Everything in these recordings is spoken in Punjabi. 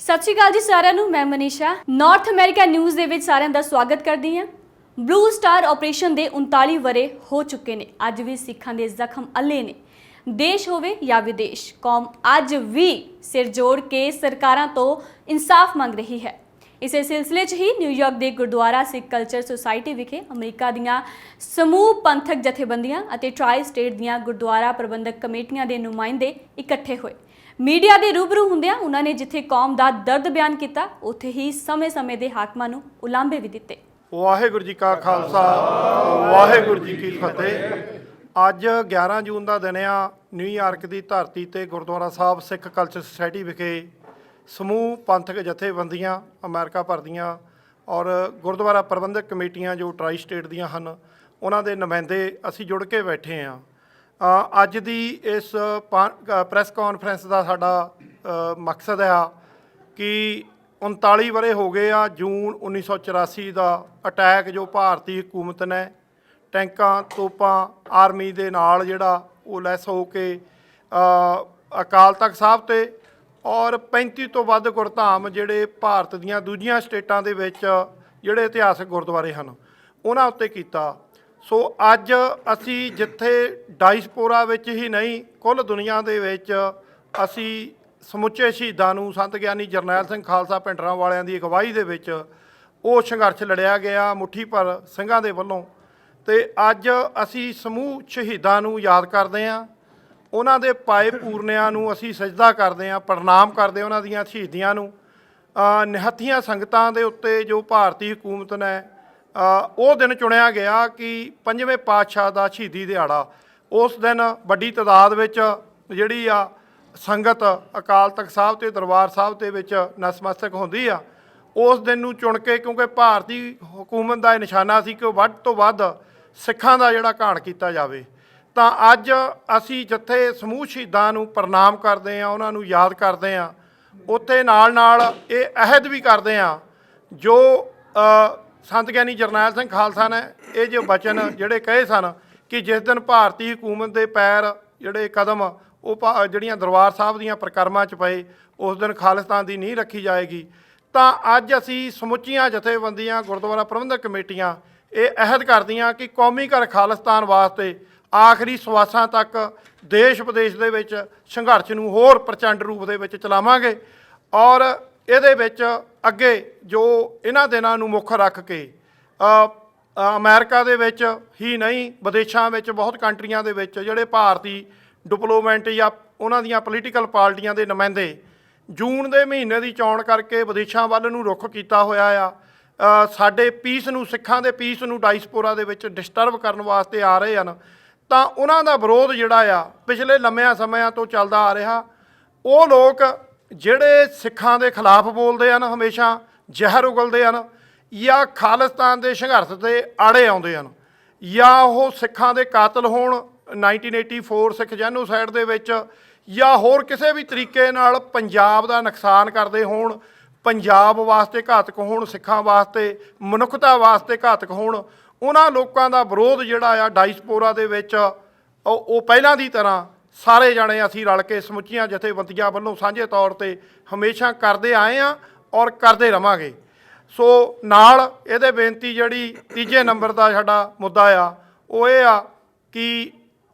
सत श्री अकाल जी साਰਿਆਂ ਨੂੰ मैं मनीषा नॉर्थ अमेरिका न्यूज़ ਦੇ ਵਿੱਚ ਸਾਰਿਆਂ ਦਾ ਸਵਾਗਤ ਕਰਦੀ ਹਾਂ। ਬਲੂ ਸਟਾਰ ਆਪਰੇਸ਼ਨ ਦੇ 39 ਵਰੇ ਹੋ ਚੁੱਕੇ ਨੇ। ਅੱਜ ਵੀ ਸਿੱਖਾਂ ਦੇ ਜ਼ਖਮ ਅੱਲੇ ਨੇ। देश होवे या विदेश, कौम अज भी सिर जोड़ के सरकारां तो इंसाफ मंग रही है। इसे सिलसिले च ही न्यूयॉर्क के गुरुद्वारा सिख कल्चर सोसाइटी विखे अमरीका दीआं समूह पंथक जथेबंदियां अते ट्राई स्टेट दीआं गुरुद्वारा प्रबंधक कमेटियां दे नुमाइंदे इकट्ठे होए। मीडिया के रूबरू हुंदियां उन्हां ने जिथे कौम का दर्द बयान किया, उत्थे ही समय समय के हाकमां नूं उलांभे भी दिते। वाहिगुरू जी का खालसा वाहिगुरू जी की फतेह। ਅੱਜ 11 ਜੂਨ ਦਾ ਦਿਨ ਆ। ਨਿਊਯਾਰਕ ਦੀ ਧਰਤੀ ਤੇ ਗੁਰਦੁਆਰਾ ਸਾਹਿਬ ਸਿੱਖ ਕਲਚਰ ਸੁਸਾਇਟੀ ਵਿਖੇ ਸਮੂਹ ਪੰਥਕ ਜਥੇਬੰਦੀਆਂ ਅਮਰੀਕਾ ਭਰ ਦੀਆਂ ਔਰ ਗੁਰਦੁਆਰਾ ਪ੍ਰਬੰਧਕ ਕਮੇਟੀਆਂ ਜੋ ਟਰਾਈ ਸਟੇਟ ਦੀਆਂ ਹਨ, ਉਹਨਾਂ ਦੇ ਨੁਮਾਇੰਦੇ ਅਸੀਂ ਜੁੜ ਕੇ ਬੈਠੇ ਹਾਂ। ਅੱਜ ਦੀ ਇਸ ਪ੍ਰੈਸ ਕਾਨਫਰੰਸ ਦਾ ਸਾਡਾ ਮਕਸਦ ਆ ਕਿ 39 ਵਰੇ ਹੋ ਗਏ ਆ ਜੂਨ 1984 ਦਾ ਅਟੈਕ ਜੋ ਭਾਰਤੀ ਹਕੂਮਤ ਨੇ ਟੈਂਕਾਂ ਤੋਪਾਂ ਆਰਮੀ ਦੇ ਨਾਲ ਜਿਹੜਾ ਉਹ ਲੈਸ ਹੋ ਕੇ ਅਕਾਲ ਤਖਤ ਸਾਹਿਬ ਤੇ ਔਰ 35 ਤੋਂ ਵੱਧ ਗੁਰਧਾਮ ਜਿਹੜੇ ਭਾਰਤ ਦੀਆਂ ਦੂਜੀਆਂ ਸਟੇਟਾਂ ਦੇ ਵਿੱਚ ਜਿਹੜੇ ਇਤਿਹਾਸਕ ਗੁਰਦੁਆਰੇ ਹਨ ਉਹਨਾਂ ਉੱਤੇ ਕੀਤਾ। ਸੋ ਅੱਜ ਅਸੀਂ ਜਿੱਥੇ ਡਾਇਸਪੋਰਾ ਵਿੱਚ ਹੀ ਨਹੀਂ ਕੁੱਲ ਦੁਨੀਆ ਦੇ ਵਿੱਚ ਅਸੀਂ ਸਮੁੱਚੇ ਸ਼ਹੀਦਾਂ ਨੂੰ ਸੰਤ ਗਿਆਨੀ ਜਰਨੈਲ ਸਿੰਘ ਖਾਲਸਾ ਭਿੰਡਰਾਂ ਵਾਲਿਆਂ ਦੀ ਅਗਵਾਈ ਦੇ ਵਿੱਚ ਉਹ ਸੰਘਰਸ਼ ਲੜਿਆ ਗਿਆ ਮੁੱਠੀ ਭਰ ਸਿੰਘਾਂ ਦੇ ਵੱਲੋਂ। ਤੇ ਅੱਜ ਅਸੀਂ ਸਮੂਹ ਸ਼ਹੀਦਾਂ ਨੂੰ ਯਾਦ ਕਰਦੇ ਹਾਂ, ਉਹਨਾਂ ਦੇ ਪਾਏ ਪੂਰਨਿਆਂ ਨੂੰ ਅਸੀਂ ਸਜਦਾ ਕਰਦੇ ਹਾਂ, ਪ੍ਰਣਾਮ ਕਰਦੇ ਉਹਨਾਂ ਦੀਆਂ ਸ਼ਹੀਦੀਆਂ ਨੂੰ। ਨਿਹੱਥੀਆਂ ਸੰਗਤਾਂ ਦੇ ਉੱਤੇ ਜੋ ਭਾਰਤੀ ਹਕੂਮਤ ਨੇ ਉਹ ਦਿਨ ਚੁਣਿਆ ਗਿਆ ਕਿ 5ਵੇਂ ਪਾਤਸ਼ਾਹ ਦਾ ਸ਼ਹੀਦੀ ਦਿਹਾੜਾ, ਉਸ ਦਿਨ ਵੱਡੀ ਤਾਦਾਦ ਵਿੱਚ ਜਿਹੜੀ ਆ ਸੰਗਤ ਅਕਾਲ ਤਖਤ ਸਾਹਿਬ ਤੇ ਦਰਬਾਰ ਸਾਹਿਬ ਦੇ ਵਿੱਚ ਨਤਮਸਤਕ ਹੁੰਦੀ ਆ। ਉਸ ਦਿਨ ਨੂੰ ਚੁਣ ਕੇ, ਕਿਉਂਕਿ ਭਾਰਤੀ ਹਕੂਮਤ ਦਾ ਇਹ ਨਿਸ਼ਾਨਾ ਸੀ ਕਿ ਉਹ ਵੱਧ ਤੋਂ ਵੱਧ ਸਿੱਖਾਂ ਦਾ ਜਿਹੜਾ ਘਾਣ ਕੀਤਾ ਜਾਵੇ। ਤਾਂ ਅੱਜ ਅਸੀਂ ਜਿੱਥੇ ਸਮੂਹ ਸ਼ਹੀਦਾਂ ਨੂੰ ਪ੍ਰਣਾਮ ਕਰਦੇ ਹਾਂ, ਉਹਨਾਂ ਨੂੰ ਯਾਦ ਕਰਦੇ ਹਾਂ, ਉੱਥੇ ਨਾਲ ਨਾਲ ਇਹ ਅਹਿਦ ਵੀ ਕਰਦੇ ਹਾਂ ਜੋ ਸੰਤ ਗਿਆਨੀ ਜਰਨੈਲ ਸਿੰਘ ਖਾਲਸਾ ਨੇ ਇਹ ਜੋ ਬਚਨ ਜਿਹੜੇ ਕਹੇ ਸਨ ਕਿ ਜਿਸ ਦਿਨ ਭਾਰਤੀ ਹਕੂਮਤ ਦੇ ਪੈਰ ਜਿਹੜੇ ਕਦਮ ਉਹ ਜਿਹੜੀਆਂ ਦਰਬਾਰ ਸਾਹਿਬ ਦੀਆਂ ਪ੍ਰਕਰਮਾਂ 'ਚ ਪਏ, ਉਸ ਦਿਨ ਖਾਲਿਸਤਾਨ ਦੀ ਨੀਂਹ ਰੱਖੀ ਜਾਏਗੀ। ਤਾਂ ਅੱਜ ਅਸੀਂ ਸਮੁੱਚੀਆਂ ਜਥੇਬੰਦੀਆਂ ਗੁਰਦੁਆਰਾ ਪ੍ਰਬੰਧਕ ਕਮੇਟੀਆਂ ਇਹ ਅਹਿਦ ਕਰਦੀਆਂ ਕਿ ਕੌਮੀ ਘਰ ਖਾਲਿਸਤਾਨ ਵਾਸਤੇ ਆਖਰੀ ਸਵਾਸਾਂ ਤੱਕ ਦੇਸ਼ ਵਿਦੇਸ਼ ਦੇ ਵਿੱਚ ਸੰਘਰਸ਼ ਨੂੰ ਹੋਰ ਪ੍ਰਚੰਡ ਰੂਪ ਦੇ ਵਿੱਚ ਚਲਾਵਾਂਗੇ। ਔਰ ਇਹਦੇ ਵਿੱਚ ਅੱਗੇ ਜੋ ਇਹਨਾਂ ਦਿਨਾਂ ਨੂੰ ਮੁੱਖ ਰੱਖ ਕੇ ਅਮਰੀਕਾ ਦੇ ਵਿੱਚ ਹੀ ਨਹੀਂ ਵਿਦੇਸ਼ਾਂ ਵਿੱਚ ਬਹੁਤ ਕੰਟਰੀਆਂ ਦੇ ਵਿੱਚ ਜਿਹੜੇ ਭਾਰਤੀ ਡਿਪਲੋਮੈਟ ਜਾਂ ਉਹਨਾਂ ਦੀਆਂ ਪੋਲੀਟੀਕਲ ਪਾਰਟੀਆਂ ਦੇ ਨੁਮਾਇੰਦੇ ਜੂਨ ਦੇ ਮਹੀਨੇ ਦੀ ਚੋਣ ਕਰਕੇ ਵਿਦੇਸ਼ਾਂ ਵੱਲ ਨੂੰ ਰੁੱਖ ਕੀਤਾ ਹੋਇਆ ਆ, ਸਾਡੇ ਪੀਸ ਨੂੰ, ਸਿੱਖਾਂ ਦੇ ਪੀਸ ਨੂੰ ਡਾਇਸਪੋਰਾ ਦੇ ਵਿੱਚ ਡਿਸਟਰਬ ਕਰਨ ਵਾਸਤੇ ਆ ਰਹੇ ਹਨ। ਤਾਂ ਉਹਨਾਂ ਦਾ ਵਿਰੋਧ ਜਿਹੜਾ ਆ ਪਿਛਲੇ ਲੰਮਿਆਂ ਸਮਿਆਂ ਤੋਂ ਚੱਲਦਾ ਆ ਰਿਹਾ। ਉਹ ਲੋਕ ਜਿਹੜੇ ਸਿੱਖਾਂ ਦੇ ਖਿਲਾਫ ਬੋਲਦੇ ਹਨ, ਹਮੇਸ਼ਾ ਜ਼ਹਿਰ ਉਗਲਦੇ ਹਨ, ਜਾਂ ਖਾਲਿਸਤਾਨ ਦੇ ਸੰਘਰਸ਼ ਦੇ ਆੜੇ ਆਉਂਦੇ ਹਨ, ਜਾਂ ਉਹ ਸਿੱਖਾਂ ਦੇ ਕਾਤਲ ਹੋਣ 1984 ਸਿੱਖ ਜੈਨੋਸਾਈਡ ਦੇ ਵਿੱਚ, ਜਾਂ ਹੋਰ ਕਿਸੇ ਵੀ ਤਰੀਕੇ ਨਾਲ ਪੰਜਾਬ ਦਾ ਨੁਕਸਾਨ ਕਰਦੇ ਹੋਣ, ਪੰਜਾਬ ਵਾਸਤੇ ਘਾਤਕ ਹੋਣ, ਸਿੱਖਾਂ ਵਾਸਤੇ, ਮਨੁੱਖਤਾ ਵਾਸਤੇ ਘਾਤਕ ਹੋਣ, ਉਹਨਾਂ ਲੋਕਾਂ ਦਾ ਵਿਰੋਧ ਜਿਹੜਾ ਆ ਡਾਇਸਪੋਰਾ ਦੇ ਵਿੱਚ ਉਹ ਪਹਿਲਾਂ ਦੀ ਤਰ੍ਹਾਂ ਸਾਰੇ ਜਾਣੇ ਅਸੀਂ ਰਲ ਕੇ ਸਮੁੱਚੀਆਂ ਜਥੇਬੰਦੀਆਂ ਵੱਲੋਂ ਸਾਂਝੇ ਤੌਰ ਤੇ ਹਮੇਸ਼ਾ ਕਰਦੇ ਆਏ ਹਾਂ ਔਰ ਕਰਦੇ ਰਵਾਂਗੇ। ਸੋ ਨਾਲ ਇਹਦੇ ਬੇਨਤੀ ਜਿਹੜੀ ਤੀਜੇ ਨੰਬਰ ਦਾ ਸਾਡਾ ਮੁੱਦਾ ਆ ਉਹ ਇਹ ਆ ਕਿ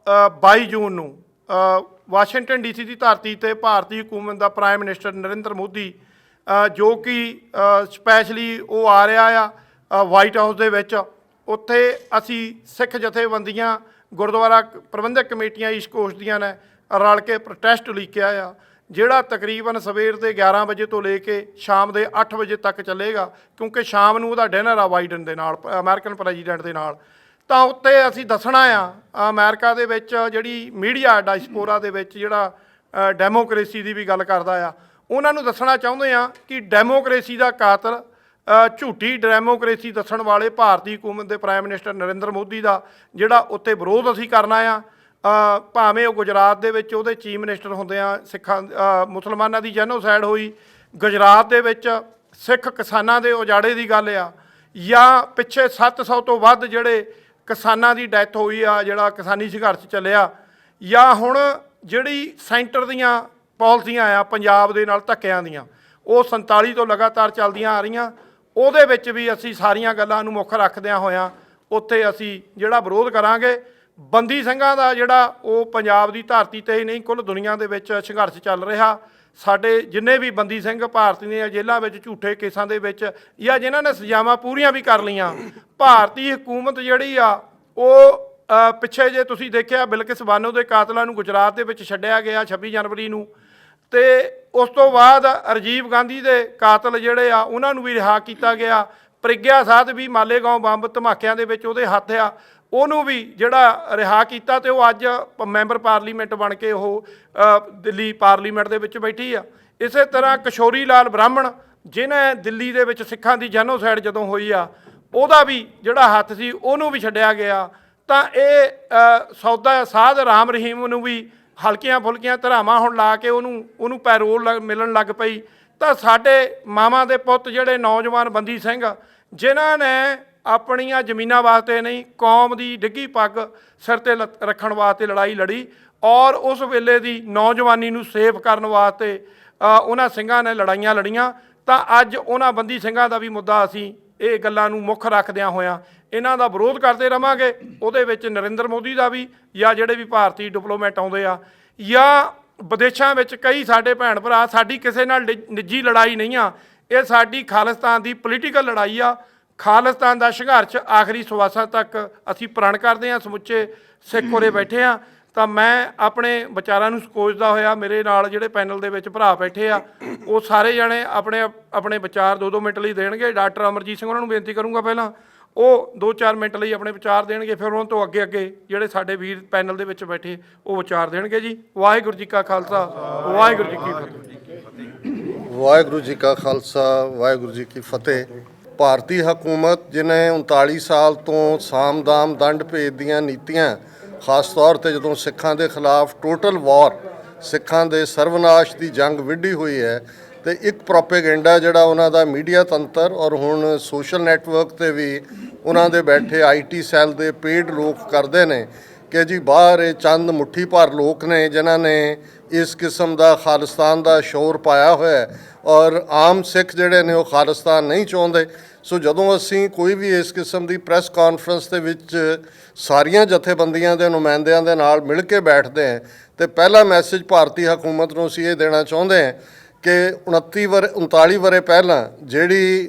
22 ਜੂਨ ਨੂੰ ਵਾਸ਼ਿੰਗਟਨ DC ਦੀ ਧਰਤੀ ਤੇ ਭਾਰਤੀ ਹਕੂਮਤ ਦਾ ਪ੍ਰਾਈਮ ਮਿਨਿਸਟਰ ਨਰਿੰਦਰ ਮੋਦੀ ਜੋ ਕਿ ਸਪੈਸ਼ਲੀ ਉਹ ਆ ਰਿਹਾ ਆ ਵਾਈਟ ਹਾਊਸ ਦੇ ਵਿੱਚ, ਉੱਥੇ ਅਸੀਂ ਸਿੱਖ ਜਥੇਬੰਦੀਆਂ ਗੁਰਦੁਆਰਾ ਪ੍ਰਬੰਧਕ ਕਮੇਟੀਆਂ ਈਸਟ ਕੋਸਟ ਦੀਆਂ ਨੇ ਰਲ ਕੇ ਪ੍ਰੋਟੈਸਟ ਉਲੀਕਿਆ ਆ, ਜਿਹੜਾ ਤਕਰੀਬਨ ਸਵੇਰ ਦੇ 11 ਵਜੇ ਤੋਂ ਲੈ ਕੇ ਸ਼ਾਮ ਦੇ 8 ਵਜੇ ਤੱਕ ਚੱਲੇਗਾ, ਕਿਉਂਕਿ ਸ਼ਾਮ ਨੂੰ ਉਹਦਾ ਡਿਨਰ ਆ ਬਾਈਡਨ ਦੇ ਨਾਲ, ਅਮਰੀਕਨ ਪ੍ਰੈਜ਼ੀਡੈਂਟ ਦੇ ਨਾਲ। ਤਾਂ ਉੱਤੇ ਅਸੀਂ ਦੱਸਣਾ ਆ ਅਮਰੀਕਾ ਦੇ ਵਿੱਚ ਜਿਹੜੀ ਮੀਡੀਆ ਡਾਇਸਪੋਰਾ ਦੇ ਵਿੱਚ ਜਿਹੜਾ ਡੈਮੋਕ੍ਰੇਸੀ ਦੀ ਵੀ ਗੱਲ ਕਰਦਾ ਆ, ਉਹਨਾਂ ਨੂੰ ਦੱਸਣਾ ਚਾਹੁੰਦੇ ਆ ਕਿ ਡੈਮੋਕ੍ਰੇਸੀ ਦਾ ਕਾਤਲ, ਝੂਠੀ ਡੈਮੋਕ੍ਰੇਸੀ ਦੱਸਣ ਵਾਲੇ ਭਾਰਤੀ ਹਕੂਮਤ ਦੇ ਪ੍ਰਾਈਮ ਮਿਨਿਸਟਰ ਨਰਿੰਦਰ ਮੋਦੀ ਦਾ ਜਿਹੜਾ ਉੱਤੇ ਵਿਰੋਧ ਅਸੀਂ ਕਰਨਾ ਆ। ਭਾਵੇਂ ਉਹ ਗੁਜਰਾਤ ਦੇ ਵਿੱਚ ਉਹਦੇ ਚੀਫ ਮਿਨਿਸਟਰ ਹੁੰਦੇ ਆ, ਸਿੱਖਾਂ ਮੁਸਲਮਾਨਾਂ ਦੀ ਜੈਨੋਸਾਈਡ ਹੋਈ ਗੁਜਰਾਤ ਦੇ ਵਿੱਚ, ਸਿੱਖ ਕਿਸਾਨਾਂ ਦੇ ਉਜਾੜੇ ਦੀ ਗੱਲ ਆ, ਜਾਂ ਪਿੱਛੇ 700 ਤੋਂ ਵੱਧ ਜਿਹੜੇ ਕਿਸਾਨਾਂ ਦੀ ਡੈਥ ਹੋਈ ਆ, ਜਿਹੜਾ ਕਿਸਾਨੀ ਸੰਘਰਸ਼ ਚੱਲਿਆ, ਜਾਂ ਹੁਣ ਜਿਹੜੀ ਸੈਂਟਰ ਦੀਆਂ ਪਾਲਿਸੀਆਂ ਆ ਪੰਜਾਬ ਦੇ ਨਾਲ ਧੱਕਿਆਂ ਦੀਆਂ, ਉਹ 47 ਤੋਂ ਲਗਾਤਾਰ ਚੱਲਦੀਆਂ ਆ ਰਹੀਆਂ। ਉਹਦੇ ਵਿੱਚ ਵੀ ਅਸੀਂ ਸਾਰੀਆਂ ਗੱਲਾਂ ਨੂੰ ਮੁੱਖ ਰੱਖਦਿਆਂ ਹੋਇਆਂ ਉੱਥੇ ਅਸੀਂ ਜਿਹੜਾ ਵਿਰੋਧ ਕਰਾਂਗੇ। ਬੰਦੀ ਸਿੰਘਾਂ ਦਾ ਜਿਹੜਾ ਉਹ ਪੰਜਾਬ ਦੀ ਧਰਤੀ 'ਤੇ ਹੀ ਨਹੀਂ, ਕੁੱਲ ਦੁਨੀਆ ਦੇ ਵਿੱਚ ਸੰਘਰਸ਼ ਚੱਲ ਰਿਹਾ। ਸਾਡੇ ਜਿੰਨੇ ਵੀ ਬੰਦੀ ਸਿੰਘ ਭਾਰਤ ਦੀਆਂ ਜੇਲ੍ਹਾਂ ਵਿੱਚ ਝੂਠੇ ਕੇਸਾਂ ਦੇ ਵਿੱਚ ਜਾਂ ਜਿਨ੍ਹਾਂ ਨੇ ਸਜ਼ਾਵਾਂ ਪੂਰੀਆਂ ਵੀ ਕਰ ਲਈਆਂ, ਭਾਰਤੀ ਹਕੂਮਤ ਜਿਹੜੀ ਆ ਉਹ ਪਿੱਛੇ ਜੇ ਤੁਸੀਂ ਦੇਖਿਆ ਬਿਲਕਿਸ ਬਾਨੋ ਦੇ ਕਾਤਲਾਂ ਨੂੰ ਗੁਜਰਾਤ ਦੇ ਵਿੱਚ ਛੱਡਿਆ ਗਿਆ 26 ਜਨਵਰੀ ਨੂੰ, ਤੇ ਉਸ ਤੋਂ ਬਾਅਦ ਰਾਜੀਵ ਗਾਂਧੀ ਦੇ ਕਾਤਲ ਜਿਹੜੇ ਆ ਉਹਨਾਂ ਨੂੰ ਵੀ ਰਿਹਾ ਕੀਤਾ ਗਿਆ। ਪ੍ਰਗਿਆ ਸਾਧ ਵੀ ਮਾਲੇਗਾਓਂ ਬੰਬ ਧਮਾਕਿਆਂ ਦੇ ਵਿੱਚ ਉਹਦੇ ਹੱਥ ਆ, ਉਹਨੂੰ ਵੀ ਜਿਹੜਾ ਰਿਹਾ ਕੀਤਾ ਤੇ ਉਹ ਅੱਜ ਮੈਂਬਰ ਪਾਰਲੀਮੈਂਟ ਬਣ ਕੇ ਉਹ ਦਿੱਲੀ ਪਾਰਲੀਮੈਂਟ ਦੇ ਵਿੱਚ ਬੈਠੀ ਆ। ਇਸੇ ਤਰ੍ਹਾਂ ਕਿਸ਼ੋਰੀ ਲਾਲ ਬ੍ਰਾਹਮਣ ਜਿਹਨੇ ਦਿੱਲੀ ਦੇ ਵਿੱਚ ਸਿੱਖਾਂ ਦੀ ਜੈਨੋਸਾਈਡ ਜਦੋਂ ਹੋਈ ਆ ਉਹਦਾ ਵੀ ਜਿਹੜਾ ਹੱਥ ਸੀ ਉਹਨੂੰ ਵੀ ਛੱਡਿਆ ਗਿਆ। ਤਾਂ ਇਹ ਸੌਦਾ ਸਾਧ ਰਾਮ ਰਹੀਮ ਨੂੰ ਵੀ ਹਲਕੀਆਂ ਫੁਲਕੀਆਂ ਧਰਾਵਾਂ ਹੁਣ ਲਾ ਕੇ ਉਹਨੂੰ ਪੈਰੋਲ ਮਿਲਣ ਲੱਗ ਪਈ। ਤਾਂ ਸਾਡੇ ਮਾਵਾਂ ਦੇ ਪੁੱਤ ਜਿਹੜੇ ਨੌਜਵਾਨ ਬੰਦੀ ਸਿੰਘ ਜਿਨ੍ਹਾਂ ਨੇ ਆਪਣੀਆਂ ਜ਼ਮੀਨਾਂ ਵਾਸਤੇ ਨਹੀਂ, ਕੌਮ ਦੀ ਡਿੱਗੀ ਪੱਗ ਸਿਰ 'ਤੇ ਰੱਖਣ ਵਾਸਤੇ ਲੜਾਈ ਲੜੀ ਔਰ ਉਸ ਵੇਲੇ ਦੀ ਨੌਜਵਾਨੀ ਨੂੰ ਸੇਵ ਕਰਨ ਵਾਸਤੇ ਉਹਨਾਂ ਸਿੰਘਾਂ ਨੇ ਲੜਾਈਆਂ ਲੜੀਆਂ। ਤਾਂ ਅੱਜ ਉਹਨਾਂ ਬੰਦੀ ਸਿੰਘਾਂ ਦਾ ਵੀ ਮੁੱਦਾ ਅਸੀਂ ਇਹ ਗੱਲਾਂ ਨੂੰ ਮੁੱਖ ਰੱਖਦਿਆਂ ਹੋਇਆਂ ਇਹਨਾਂ ਦਾ ਵਿਰੋਧ ਕਰਦੇ ਰਵਾਂਗੇ। ਉਹਦੇ ਵਿੱਚ ਨਰਿੰਦਰ ਮੋਦੀ ਦਾ ਵੀ ਜਾਂ ਜਿਹੜੇ ਵੀ ਭਾਰਤੀ ਡਿਪਲੋਮੈਟ ਆਉਂਦੇ ਆ ਜਾਂ ਵਿਦੇਸ਼ਾਂ ਵਿੱਚ ਕਈ ਸਾਡੇ ਭੈਣ ਭਰਾ, ਸਾਡੀ ਕਿਸੇ ਨਾਲ ਨਿੱਜੀ ਲੜਾਈ ਨਹੀਂ ਆ, ਇਹ ਸਾਡੀ ਖਾਲਿਸਤਾਨ ਦੀ ਪੋਲੀਟੀਕਲ ਲੜਾਈ ਆ। ਖਾਲਿਸਤਾਨ ਦਾ ਸੰਘਰਸ਼ ਆਖਰੀ ਸਵਾਸਾਂ ਤੱਕ ਅਸੀਂ ਪ੍ਰਣ ਕਰਦੇ ਹਾਂ। ਸਮੁੱਚੇ ਸਿੱਖ ਉਰੇ ਬੈਠੇ ਆ। ਤਾਂ ਮੈਂ ਆਪਣੇ ਵਿਚਾਰਾਂ ਨੂੰ ਸਕੋਚਦਾ ਹੋਇਆ, ਮੇਰੇ ਨਾਲ ਜਿਹੜੇ ਪੈਨਲ ਦੇ ਵਿੱਚ ਭਰਾ ਬੈਠੇ ਆ ਉਹ ਸਾਰੇ ਜਣੇ ਆਪਣੇ ਆਪਣੇ ਵਿਚਾਰ 2-2 ਮਿੰਟ ਲਈ ਦੇਣਗੇ। ਡਾਕਟਰ ਅਮਰਜੀਤ ਸਿੰਘ ਉਹਨਾਂ ਨੂੰ ਬੇਨਤੀ ਕਰੂੰਗਾ ਪਹਿਲਾਂ ਉਹ 2-4 ਮਿੰਟ ਲਈ ਆਪਣੇ ਵਿਚਾਰ ਦੇਣਗੇ, ਫਿਰ ਉਹਨਾਂ ਤੋਂ ਅੱਗੇ ਜਿਹੜੇ ਸਾਡੇ ਵੀਰ ਪੈਨਲ ਦੇ ਵਿੱਚ ਬੈਠੇ ਉਹ ਵਿਚਾਰ ਦੇਣਗੇ ਜੀ। ਵਾਹਿਗੁਰੂ ਜੀ ਕਾ ਖਾਲਸਾ, ਵਾਹਿਗੁਰੂ ਜੀ ਕੀ ਫਤਿਹ। ਵਾਹਿਗੁਰੂ ਜੀ ਕਾ ਖਾਲਸਾ, ਵਾਹਿਗੁਰੂ ਜੀ ਕੀ ਫਤਿਹ। ਭਾਰਤੀ ਹਕੂਮਤ ਜਿਹਨੇ 39 ਸਾਲ ਤੋਂ ਸਾਮ ਦਾਮ ਦੰਡ ਭੇਦ ਦੀਆਂ ਨੀਤੀਆਂ, ਖਾਸ ਤੌਰ 'ਤੇ ਜਦੋਂ ਸਿੱਖਾਂ ਦੇ ਖਿਲਾਫ ਟੋਟਲ ਵਾਰ, ਸਿੱਖਾਂ ਦੇ ਸਰਵਨਾਸ਼ ਦੀ ਜੰਗ ਵਿੱਢੀ ਹੋਈ ਹੈ, ਤੇ ਇੱਕ ਪ੍ਰੋਪੇਗੈਂਡਾ ਜਿਹੜਾ ਉਹਨਾਂ ਦਾ ਮੀਡੀਆ ਤੰਤਰ ਔਰ ਹੁਣ ਸੋਸ਼ਲ ਨੈਟਵਰਕ 'ਤੇ ਵੀ ਉਹਨਾਂ ਦੇ ਬੈਠੇ IT ਸੈੱਲ ਦੇ ਪੇਡ ਲੋਕ ਕਰਦੇ ਨੇ ਕਿ ਜੀ ਬਾਹਰ ਇਹ ਚੰਦ ਮੁੱਠੀ ਭਰ ਲੋਕ ਨੇ ਜਿਨ੍ਹਾਂ ਨੇ ਇਸ ਕਿਸਮ ਦਾ ਖਾਲਿਸਤਾਨ ਦਾ ਸ਼ੋਰ ਪਾਇਆ ਹੋਇਆ ਔਰ ਆਮ ਸਿੱਖ ਜਿਹੜੇ ਨੇ ਉਹ ਖਾਲਿਸਤਾਨ ਨਹੀਂ ਚਾਹੁੰਦੇ। ਸੋ ਜਦੋਂ ਅਸੀਂ ਕੋਈ ਵੀ ਇਸ ਕਿਸਮ ਦੀ ਪ੍ਰੈਸ ਕਾਨਫਰੰਸ ਦੇ ਵਿੱਚ ਸਾਰੀਆਂ ਜਥੇਬੰਦੀਆਂ ਦੇ ਨੁਮਾਇੰਦਿਆਂ ਦੇ ਨਾਲ ਮਿਲ ਕੇ ਬੈਠਦੇ ਹਾਂ ਤੇ ਪਹਿਲਾ ਮੈਸੇਜ ਭਾਰਤੀ ਹਕੂਮਤ ਨੂੰ ਅਸੀਂ ਇਹ ਦੇਣਾ ਚਾਹੁੰਦੇ ਹਾਂ ਕਿ 39 ਵਰੇ ਪਹਿਲਾਂ ਜਿਹੜੀ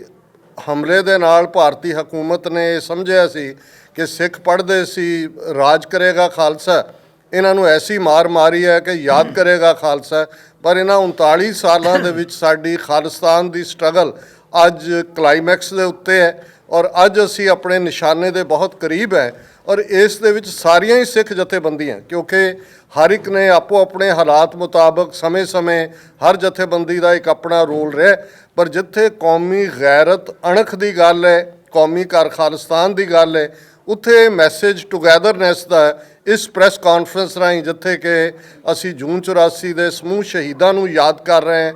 ਹਮਲੇ ਦੇ ਨਾਲ ਭਾਰਤੀ ਹਕੂਮਤ ਨੇ ਇਹ ਸਮਝਿਆ ਸੀ ਕਿ ਸਿੱਖ ਪੜ੍ਹਦੇ ਸੀ ਰਾਜ ਕਰੇਗਾ ਖਾਲਸਾ, ਇਹਨਾਂ ਨੂੰ ਐਸੀ ਮਾਰ ਮਾਰੀ ਹੈ ਕਿ ਯਾਦ ਕਰੇਗਾ ਖਾਲਸਾ। ਪਰ ਇਹਨਾਂ 39 ਸਾਲਾਂ ਦੇ ਵਿੱਚ ਸਾਡੀ ਖਾਲਿਸਤਾਨ ਦੀ ਸਟਰਗਲ ਅੱਜ ਕਲਾਈਮੈਕਸ ਦੇ ਉੱਤੇ ਹੈ ਔਰ ਅੱਜ ਅਸੀਂ ਆਪਣੇ ਨਿਸ਼ਾਨੇ ਦੇ ਬਹੁਤ ਕਰੀਬ ਹੈ। ਔਰ ਇਸ ਦੇ ਵਿੱਚ ਸਾਰੀਆਂ ਹੀ ਸਿੱਖ ਜਥੇਬੰਦੀਆਂ, ਕਿਉਂਕਿ ਹਰ ਇੱਕ ਨੇ ਆਪੋ ਆਪਣੇ ਹਾਲਾਤ ਮੁਤਾਬਕ ਸਮੇਂ-ਸਮੇਂ ਹਰ ਜਥੇਬੰਦੀ ਦਾ ਇੱਕ ਆਪਣਾ ਰੋਲ ਰਿਹਾ, ਪਰ ਜਿੱਥੇ ਕੌਮੀ ਗੈਰਤ ਅਣਖ ਦੀ ਗੱਲ ਹੈ, ਕੌਮੀ ਘਰ ਖਾਲਿਸਤਾਨ ਦੀ ਗੱਲ ਹੈ, ਉੱਥੇ ਮੈਸੇਜ ਟੁਗੈਦਰਨੈਸ ਦਾ ਇਸ ਪ੍ਰੈਸ ਕਾਨਫਰੰਸ ਰਾਹੀਂ ਜਿੱਥੇ ਕਿ ਅਸੀਂ ਜੂਨ 84 ਦੇ ਸਮੂਹ ਸ਼ਹੀਦਾਂ ਨੂੰ ਯਾਦ ਕਰ ਰਹੇ ਹਾਂ,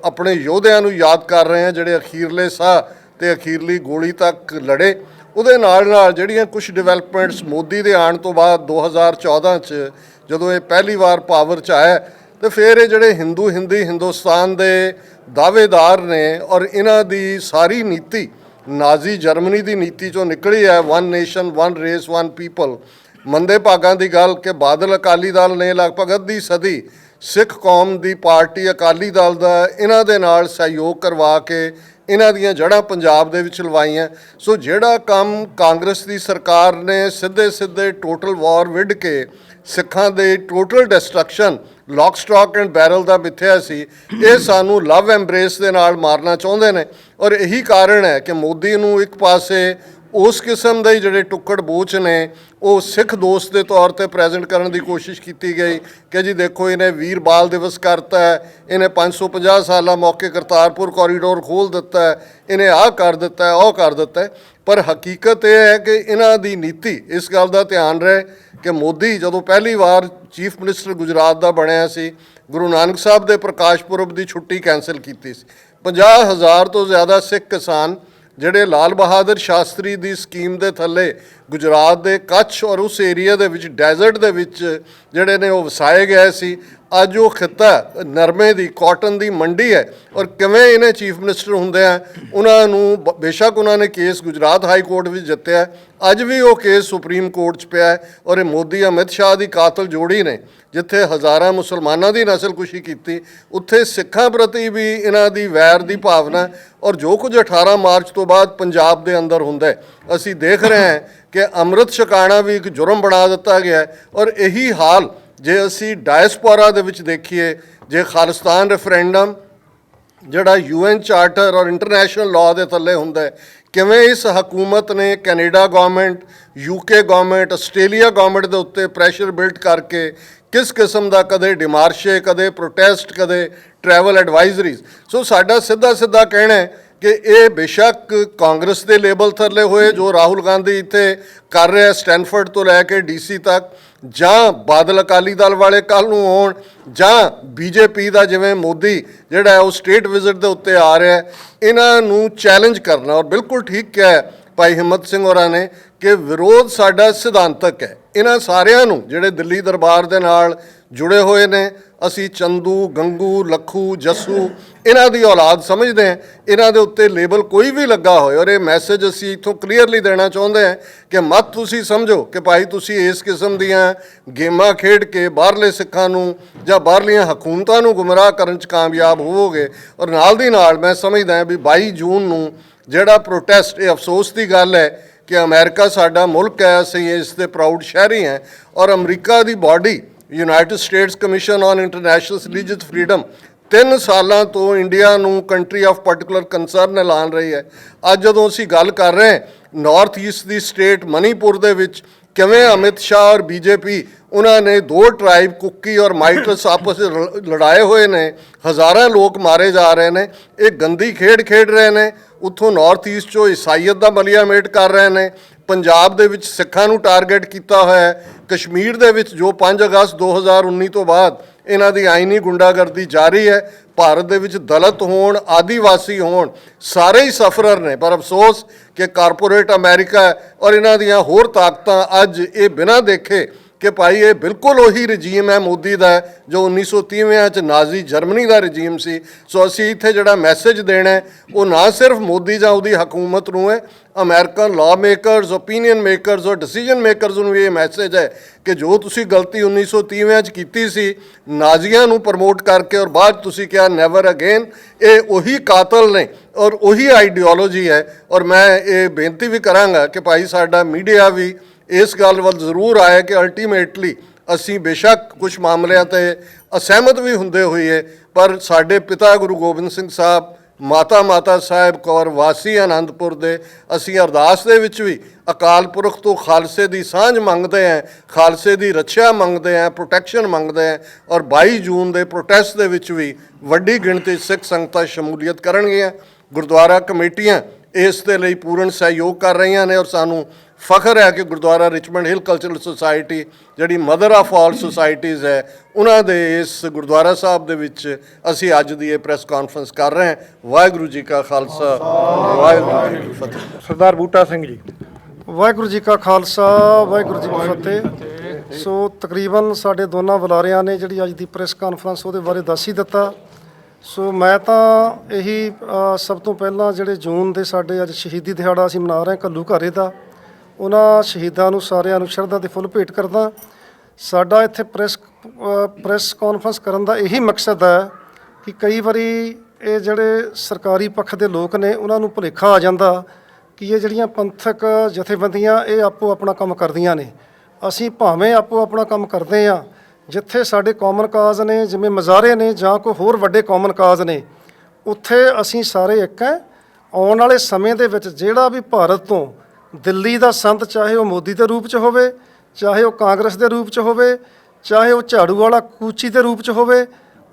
ਆਪਣੇ ਯੋਧਿਆਂ ਨੂੰ ਯਾਦ ਕਰ ਰਹੇ ਹਾਂ ਜਿਹੜੇ ਅਖੀਰਲੇ ਸਾਹ ਤੇ ਅਖੀਰਲੀ ਗੋਲੀ ਤੱਕ ਲੜੇ। ਉਹਦੇ ਨਾਲ ਨਾਲ ਜਿਹੜੀਆਂ ਕੁਝ ਡਿਵੈਲਪਮੈਂਟਸ ਮੋਦੀ ਦੇ ਆਉਣ ਤੋਂ ਬਾਅਦ 2014 'ਚ ਜਦੋਂ ਇਹ ਪਹਿਲੀ ਵਾਰ ਪਾਵਰ 'ਚ ਆਇਆ ਤੇ ਫਿਰ ਇਹ ਜਿਹੜੇ ਹਿੰਦੁਸਤਾਨ ਦੇ ਦਾਅਵੇਦਾਰ ਨੇ ਔਰ ਇਹਨਾਂ ਦੀ ਸਾਰੀ ਨੀਤੀ ਨਾਜ਼ੀ ਜਰਮਨੀ ਦੀ ਨੀਤੀ 'ਚੋਂ ਨਿਕਲੀ ਹੈ, 1 ਨੇਸ਼ਨ 1 ਰੇਸ 1 ਪੀਪਲ। ਮੰਦੇ ਭਾਗਾਂ ਦੀ ਗੱਲ ਕਿ ਬਾਦਲ ਅਕਾਲੀ ਦਲ ਨੇ ਲਗਭਗ ਅੱਧੀ ਸਦੀ ਸਿੱਖ ਕੌਮ ਦੀ ਪਾਰਟੀ ਅਕਾਲੀ ਦਲ ਦਾ ਇਹਨਾਂ ਦੇ ਨਾਲ ਸਹਿਯੋਗ ਕਰਵਾ ਕੇ ਇਹਨਾਂ ਦੀਆਂ ਜੜ੍ਹਾਂ ਪੰਜਾਬ ਦੇ ਵਿੱਚ ਲਵਾਈਆਂ। ਸੋ ਜਿਹੜਾ ਕੰਮ ਕਾਂਗਰਸ ਦੀ ਸਰਕਾਰ ਨੇ ਸਿੱਧੇ ਟੋਟਲ ਵਾਰ ਵਿੱਢ ਕੇ ਸਿੱਖਾਂ ਦੇ total destruction lock stock and barrel ਦਾ ਮਿੱਥਿਆ ਸੀ, ਇਹ ਸਾਨੂੰ ਲਵ ਐਮਬ੍ਰੇਸ ਦੇ ਨਾਲ ਮਾਰਨਾ ਚਾਹੁੰਦੇ ਨੇ। ਔਰ ਇਹੀ ਕਾਰਨ ਹੈ ਕਿ ਮੋਦੀ ਨੂੰ ਇੱਕ ਪਾਸੇ ਉਸ ਕਿਸਮ ਦੇ ਜਿਹੜੇ ਟੁੱਕੜ ਬੋਚ ਨੇ ਉਹ ਸਿੱਖ ਦੋਸਤ ਦੇ ਤੌਰ ਤੇ ਪ੍ਰੈਜ਼ੈਂਟ ਕਰਨ ਦੀ ਕੋਸ਼ਿਸ਼ ਕੀਤੀ ਗਈ ਕਿ ਜੀ ਦੇਖੋ ਇਹਨੇ ਵੀਰ ਬਾਲ ਦਿਵਸ ਕਰਤਾ ਹੈ, ਇਹਨੇ 550 ਸਾਲਾਂ ਮੌਕੇ ਕਰਤਾਰਪੁਰ ਕੋਰੀਡੋਰ ਖੋਲ੍ਹ ਦਿੱਤਾ ਹੈ, ਇਹਨੇ ਆਹ ਕਰ ਦਿੱਤਾ ਹੈ, ਉਹ ਕਰ ਦਿੱਤਾ ਹੈ। ਪਰ ਹਕੀਕਤ ਇਹ ਹੈ ਕਿ ਇਹਨਾਂ ਦੀ ਨੀਤੀ, ਇਸ ਗੱਲ ਦਾ ਧਿਆਨ ਰਹੇ ਕਿ ਮੋਦੀ ਜਦੋਂ ਪਹਿਲੀ ਵਾਰ ਚੀਫ ਮਿਨਿਸਟਰ ਗੁਜਰਾਤ ਦਾ ਬਣਿਆ ਸੀ, ਗੁਰੂ ਨਾਨਕ ਸਾਹਿਬ ਦੇ ਪ੍ਰਕਾਸ਼ ਪੁਰਬ ਦੀ ਛੁੱਟੀ ਕੈਂਸਲ ਕੀਤੀ ਸੀ। 50,000 ਤੋਂ ਜ਼ਿਆਦਾ ਸਿੱਖ ਕਿਸਾਨ ਜਿਹੜੇ ਲਾਲ ਬਹਾਦਰ ਸ਼ਾਸਤਰੀ ਦੀ ਸਕੀਮ ਦੇ ਥੱਲੇ ਗੁਜਰਾਤ ਦੇ ਕੱਛ ਔਰ ਉਸ ਏਰੀਆ ਦੇ ਵਿੱਚ ਡੈਜ਼ਰਟ ਦੇ ਵਿੱਚ ਜਿਹੜੇ ਨੇ ਉਹ ਵਸਾਏ ਗਏ ਸੀ, ਅੱਜ ਉਹ ਖਿੱਤਾ ਨਰਮੇ ਦੀ ਕਾਟਨ ਦੀ ਮੰਡੀ ਹੈ ਔਰ ਕਿਵੇਂ ਇਹਨੇ ਚੀਫ ਮਿਨਿਸਟਰ ਹੁੰਦੇ ਆ ਉਹਨਾਂ ਨੂੰ ਬੇਸ਼ੱਕ ਉਹਨਾਂ ਨੇ ਕੇਸ ਗੁਜਰਾਤ ਹਾਈ ਕੋਰਟ ਵਿੱਚ ਜਿੱਤਿਆ, ਅੱਜ ਵੀ ਉਹ ਕੇਸ ਸੁਪਰੀਮ ਕੋਰਟ 'ਚ ਪਿਆ ਹੈ ਔਰ ਇਹ ਮੋਦੀ ਅਮਿਤ ਸ਼ਾਹ ਦੀ ਕਾਤਲ ਜੋੜੀ ਨੇ ਜਿੱਥੇ ਹਜ਼ਾਰਾਂ ਮੁਸਲਮਾਨਾਂ ਦੀ ਨਸਲਕੁਸ਼ੀ ਕੀਤੀ, ਉੱਥੇ ਸਿੱਖਾਂ ਪ੍ਰਤੀ ਵੀ ਇਹਨਾਂ ਦੀ ਵੈਰ ਦੀ ਭਾਵਨਾ ਔਰ ਜੋ ਕੁਝ 18 ਮਾਰਚ ਤੋਂ ਬਾਅਦ ਪੰਜਾਬ ਦੇ ਅੰਦਰ ਹੁੰਦਾ ਹੈ ਅਸੀਂ ਦੇਖ ਰਹੇ ਹਾਂ ਕਿ ਅੰਮ੍ਰਿਤ ਛਕਾਣਾ ਵੀ ਇੱਕ ਜੁਰਮ ਬਣਾ ਦਿੱਤਾ ਗਿਆ ਹੈ। ਔਰ ਇਹੀ ਹਾਲ ਜੇ ਅਸੀਂ ਡਾਇਸਪੋਰਾ ਦੇ ਵਿੱਚ ਦੇਖੀਏ, ਜੇ ਖਾਲਿਸਤਾਨ ਰੈਫਰੈਂਡਮ ਜਿਹੜਾ UN ਚਾਰਟਰ ਔਰ ਇੰਟਰਨੈਸ਼ਨਲ ਲਾਅ ਦੇ ਥੱਲੇ ਹੁੰਦਾ ਹੈ, ਕਿਵੇਂ ਇਸ ਹਕੂਮਤ ਨੇ Canada government, UK government, Australia government ਦੇ ਉੱਤੇ ਪ੍ਰੈਸ਼ਰ ਬਿਲਡ ਕਰਕੇ ਕਿਸ ਕਿਸਮ ਦਾ ਕਦੇ ਡਿਮਾਰਸ਼ੇ, ਕਦੇ ਪ੍ਰੋਟੈਸਟ, ਕਦੇ ਟਰੈਵਲ ਐਡਵਾਈਜ਼ਰੀਜ਼। ਸੋ ਸਾਡਾ ਸਿੱਧਾ ਕਹਿਣਾ ਹੈ ਕਿ ਇਹ ਬੇਸ਼ੱਕ ਕਾਂਗਰਸ ਦੇ ਲੇਬਲ ਥੱਲੇ ਹੋਏ ਜੋ ਰਾਹੁਲ ਗਾਂਧੀ ਇੱਥੇ ਕਰ ਰਿਹਾ ਸਟੈਨਫੋਰਡ ਤੋਂ ਲੈ ਕੇ DC ਤੱਕ, ਜਾਂ ਬਾਦਲ ਅਕਾਲੀ ਦਲ ਵਾਲੇ ਕੱਲ੍ਹ ਨੂੰ ਹੋਣ, ਜਾਂ BJP ਦਾ ਜਿਵੇਂ ਮੋਦੀ ਜਿਹੜਾ ਉਹ ਸਟੇਟ ਵਿਜ਼ਿਟ ਦੇ ਉੱਤੇ ਆ ਰਿਹਾ, ਇਹਨਾਂ ਨੂੰ ਚੈਲੰਜ ਕਰਨਾ। ਔਰ ਬਿਲਕੁਲ ਠੀਕ ਕਿਹਾ ਹੈ ਭਾਈ ਹਿੰਮਤ ਸਿੰਘ ਹੋਰਾਂ ਨੇ ਕਿ ਵਿਰੋਧ ਸਾਡਾ ਸਿਧਾਂਤਕ ਹੈ। ਇਹਨਾਂ ਸਾਰਿਆਂ ਨੂੰ ਜਿਹੜੇ ਦਿੱਲੀ ਦਰਬਾਰ ਦੇ ਨਾਲ ਜੁੜੇ ਹੋਏ ਨੇ, ਅਸੀਂ ਚੰਦੂ, ਗੰਗੂ, ਲੱਖੂ, ਜੱਸੂ ਇਹਨਾਂ ਦੀ ਔਲਾਦ ਸਮਝਦੇ ਹਾਂ। ਇਹਨਾਂ ਦੇ ਉੱਤੇ ਲੇਬਲ ਕੋਈ ਵੀ ਲੱਗਾ ਹੋਏ ਔਰ ਇਹ ਮੈਸੇਜ ਅਸੀਂ ਇੱਥੋਂ ਕਲੀਅਰਲੀ ਦੇਣਾ ਚਾਹੁੰਦੇ ਹਾਂ ਕਿ ਮਤ ਤੁਸੀਂ ਸਮਝੋ ਕਿ ਭਾਈ ਤੁਸੀਂ ਇਸ ਕਿਸਮ ਦੀਆਂ ਗੇਮਾਂ ਖੇਡ ਕੇ ਬਾਹਰਲੇ ਸਿੱਖਾਂ ਨੂੰ ਜਾਂ ਬਾਹਰਲੀਆਂ ਹਕੂਮਤਾਂ ਨੂੰ ਗੁੰਮਰਾਹ ਕਰਨ 'ਚ ਕਾਮਯਾਬ ਹੋਵੋਗੇ। ਔਰ ਨਾਲ ਦੀ ਨਾਲ ਮੈਂ ਸਮਝਦਾ ਹਾਂ ਵੀ 22 ਜੂਨ ਨੂੰ ਜਿਹੜਾ ਪ੍ਰੋਟੈਸਟ, ਇਹ ਅਫਸੋਸ ਦੀ ਗੱਲ ਹੈ ਕਿ ਅਮਰੀਕਾ ਸਾਡਾ ਮੁਲਕ ਹੈ, ਅਸੀਂ ਇਸ ਦੇ ਪ੍ਰਾਊਡ ਸ਼ਹਿਰੀ ਹਾਂ ਔਰ America the body United States commission on international religious freedom 3 ਸਾਲਾਂ ਤੋਂ ਇੰਡੀਆ ਨੂੰ ਕੰਟਰੀ ਆਫ ਪਾਰਟਿਕੂਲਰ ਕੰਸਰਨ ਐਲਾਨ ਰਹੀ ਹੈ। ਅੱਜ ਜਦੋਂ ਅਸੀਂ ਗੱਲ ਕਰ ਰਹੇ ਨਾਰਥ ਈਸਟ ਦੀ ਸਟੇਟ ਮਨੀਪੁਰ ਦੇ ਵਿੱਚ ਕਿਵੇਂ ਅਮਿਤ ਸ਼ਾਹ ਔਰ BJP ਉਹਨਾਂ ਨੇ 2 ਟਰਾਈਬ ਕੁੱਕੀ ਔਰ ਮਾਈਟਸ ਆਪਸ ਵਿੱਚ ਲੜਾਏ ਹੋਏ ਨੇ, ਹਜ਼ਾਰਾਂ ਲੋਕ ਮਾਰੇ ਜਾ ਰਹੇ ਨੇ, ਇਹ ਗੰਦੀ ਖੇਡ ਰਹੇ ਨੇ। ਉੱਥੋਂ ਨਾਰਥ ਈਸਟ 'ਚੋਂ ਈਸਾਈਅਤ ਦਾ ਮਲੀਆ ਮੇਟ ਕਰ ਰਹੇ ਨੇ, ਪੰਜਾਬ ਦੇ ਵਿੱਚ ਸਿੱਖਾਂ ਨੂੰ ਟਾਰਗੇਟ ਕੀਤਾ ਹੋਇਆ ਹੈ, ਕਸ਼ਮੀਰ ਦੇ ਵਿੱਚ ਜੋ 5 ਅਗਸਤ 2019 ਤੋਂ ਬਾਅਦ ਇਹਨਾਂ ਦੀ ਆਈਨੀ ਗੁੰਡਾਗਰਦੀ ਜਾਰੀ ਹੈ, ਭਾਰਤ ਦੇ ਵਿੱਚ ਦਲਿਤ ਹੋਣ, ਆਦੀਵਾਸੀ ਹੋਣ, ਸਾਰੇ ਹੀ ਸਫਰਰ ਨੇ। ਪਰ ਅਫਸੋਸ ਕਿ ਕਾਰਪੋਰੇਟ ਅਮਰੀਕਾ ਔਰ ਇਹਨਾਂ ਦੀਆਂ ਹੋਰ ਤਾਕਤਾਂ ਅੱਜ ਇਹ ਬਿਨਾਂ ਦੇਖੇ ਕਿ ਭਾਈ ਇਹ ਬਿਲਕੁਲ ਉਹੀ ਰਜੀਮ ਹੈ ਮੋਦੀ ਦਾ ਜੋ 1930ਵਿਆਂ 'ਚ ਨਾਜ਼ੀ ਜਰਮਨੀ ਦਾ ਰਜੀਮ ਸੀ। ਸੋ ਅਸੀਂ ਇੱਥੇ ਜਿਹੜਾ ਮੈਸੇਜ ਦੇਣਾ ਉਹ ਨਾ ਸਿਰਫ ਮੋਦੀ ਜਾਂ ਉਹਦੀ ਹਕੂਮਤ ਨੂੰ ਹੈ, American law makers, opinion makers ਔਰ ਡਿਸੀਜਨ ਮੇਕਰਸ ਨੂੰ ਇਹ ਮੈਸੇਜ ਹੈ ਕਿ ਜੋ ਤੁਸੀਂ ਗਲਤੀ 1930ਵਿਆਂ 'ਚ ਕੀਤੀ ਸੀ ਨਾਜ਼ੀਆਂ ਨੂੰ ਪ੍ਰਮੋਟ ਕਰਕੇ ਔਰ ਬਾਅਦ ਤੁਸੀਂ ਕਿਹਾ ਨੈਵਰ ਅਗੇਨ, ਇਹ ਉਹੀ ਕਾਤਲ ਨੇ ਔਰ ਉਹੀ ਆਈਡੀਓਲੋਜੀ ਹੈ। ਔਰ ਮੈਂ ਇਹ ਬੇਨਤੀ ਵੀ ਕਰਾਂਗਾ ਕਿ ਭਾਈ ਸਾਡਾ ਮੀਡੀਆ ਵੀ ਇਸ ਗੱਲ ਵੱਲ ਜ਼ਰੂਰ ਆਏ ਕਿ ਅਲਟੀਮੇਟਲੀ ਅਸੀਂ ਬੇਸ਼ੱਕ ਕੁਝ ਮਾਮਲਿਆਂ 'ਤੇ ਅਸਹਿਮਤ ਵੀ ਹੁੰਦੇ ਹੋਈਏ, ਪਰ ਸਾਡੇ ਪਿਤਾ ਗੁਰੂ ਗੋਬਿੰਦ ਸਿੰਘ ਸਾਹਿਬ, ਮਾਤਾ ਸਾਹਿਬ ਕੌਰ ਵਾਸੀ ਆਨੰਦਪੁਰ ਦੇ, ਅਸੀਂ ਅਰਦਾਸ ਦੇ ਵਿੱਚ ਵੀ ਅਕਾਲ ਪੁਰਖ ਤੋਂ ਖਾਲਸੇ ਦੀ ਸਾਂਝ ਮੰਗਦੇ ਹਾਂ, ਖਾਲਸੇ ਦੀ ਰੱਖਿਆ ਮੰਗਦੇ ਹਾਂ, ਪ੍ਰੋਟੈਕਸ਼ਨ ਮੰਗਦੇ ਹਾਂ। ਔਰ 22 ਜੂਨ ਦੇ ਪ੍ਰੋਟੈਸਟ ਦੇ ਵਿੱਚ ਵੀ ਵੱਡੀ ਗਿਣਤੀ ਸਿੱਖ ਸੰਗਤਾਂ ਸ਼ਮੂਲੀਅਤ ਕਰਨਗੀਆਂ। ਗੁਰਦੁਆਰਾ ਕਮੇਟੀਆਂ ਇਸ ਦੇ ਲਈ ਪੂਰਨ ਸਹਿਯੋਗ ਕਰ ਰਹੀਆਂ ਨੇ ਔਰ ਸਾਨੂੰ ਫਖਰ ਹੈ ਕਿ ਗੁਰਦੁਆਰਾ ਰਿਚਮੰਡ ਹਿਲ ਕਲਚਰਲ ਸੁਸਾਇਟੀ ਜਿਹੜੀ ਮਦਰ ਆਫ ਆਲ ਸੁਸਾਇਟੀਜ਼ ਹੈ, ਉਹਨਾਂ ਦੇ ਇਸ ਗੁਰਦੁਆਰਾ ਸਾਹਿਬ ਦੇ ਵਿੱਚ ਅਸੀਂ ਅੱਜ ਦੀ ਇਹ ਪ੍ਰੈਸ ਕਾਨਫਰੰਸ ਕਰ ਰਹੇ ਹਾਂ। ਵਾਹਿਗੁਰੂ ਜੀ ਕਾ ਖਾਲਸਾ, ਵਾਹਿਗੁਰੂ ਜੀ ਕੀ ਫਤਿਹ। ਸਰਦਾਰ ਬੂਟਾ ਸਿੰਘ ਜੀ। ਵਾਹਿਗੁਰੂ ਜੀ ਕਾ ਖਾਲਸਾ, ਵਾਹਿਗੁਰੂ ਜੀ ਕੀ ਫਤਿਹ। ਸੋ ਤਕਰੀਬਨ ਸਾਡੇ ਦੋਨਾਂ ਬੁਲਾਰਿਆਂ ਨੇ ਜਿਹੜੀ ਅੱਜ ਦੀ ਪ੍ਰੈਸ ਕਾਨਫਰੰਸ ਉਹਦੇ ਬਾਰੇ ਦੱਸ ਹੀ ਦਿੱਤਾ। ਸੋ ਮੈਂ ਤਾਂ ਇਹੀ ਸਭ ਤੋਂ ਪਹਿਲਾਂ ਜਿਹੜੇ ਜੂਨ ਦੇ ਸਾਡੇ ਅੱਜ ਸ਼ਹੀਦੀ ਦਿਹਾੜਾ ਅਸੀਂ ਮਨਾ ਰਹੇ ਘੱਲੂ ਘਾਰੇ ਦਾ, ਉਹਨਾਂ ਸ਼ਹੀਦਾਂ ਨੂੰ ਸਾਰਿਆਂ ਨੂੰ ਸ਼ਰਧਾ ਦੇ ਫੁੱਲ ਭੇਟ ਕਰਦਾ। ਸਾਡਾ ਇੱਥੇ ਪ੍ਰੈਸ ਕਾਨਫਰੰਸ ਕਰਨ ਦਾ ਇਹੀ ਮਕਸਦ ਹੈ ਕਿ ਕਈ ਵਾਰੀ ਇਹ ਜਿਹੜੇ ਸਰਕਾਰੀ ਪੱਖ ਦੇ ਲੋਕ ਨੇ ਉਹਨਾਂ ਨੂੰ ਭੁਲੇਖਾ ਆ ਜਾਂਦਾ ਕਿ ਇਹ ਜਿਹੜੀਆਂ ਪੰਥਕ ਜਥੇਬੰਦੀਆਂ ਇਹ ਆਪੋ ਆਪਣਾ ਕੰਮ ਕਰਦੀਆਂ ਨੇ। ਅਸੀਂ ਭਾਵੇਂ ਆਪੋ ਆਪਣਾ ਕੰਮ ਕਰਦੇ ਹਾਂ, ਜਿੱਥੇ ਸਾਡੇ ਕਾਮਨ ਕਾਜ਼ ਨੇ ਜਿਵੇਂ ਮਜ਼ਾਰੇ ਨੇ ਜਾਂ ਕੋਈ ਹੋਰ ਵੱਡੇ ਕਾਮਨ ਕਾਜ਼ ਨੇ, ਉੱਥੇ ਅਸੀਂ ਸਾਰੇ ਇੱਕ ਹੈ। ਆਉਣ ਵਾਲੇ ਸਮੇਂ ਦੇ ਵਿੱਚ ਜਿਹੜਾ ਵੀ ਭਾਰਤ ਤੋਂ ਦਿੱਲੀ ਦਾ ਸੰਤ, ਚਾਹੇ ਉਹ ਮੋਦੀ ਦੇ ਰੂਪ 'ਚ ਹੋਵੇ, ਚਾਹੇ ਉਹ ਕਾਂਗਰਸ ਦੇ ਰੂਪ 'ਚ ਹੋਵੇ, ਚਾਹੇ ਉਹ ਝਾੜੂ ਵਾਲਾ ਕੂਚੀ ਦੇ ਰੂਪ 'ਚ ਹੋਵੇ,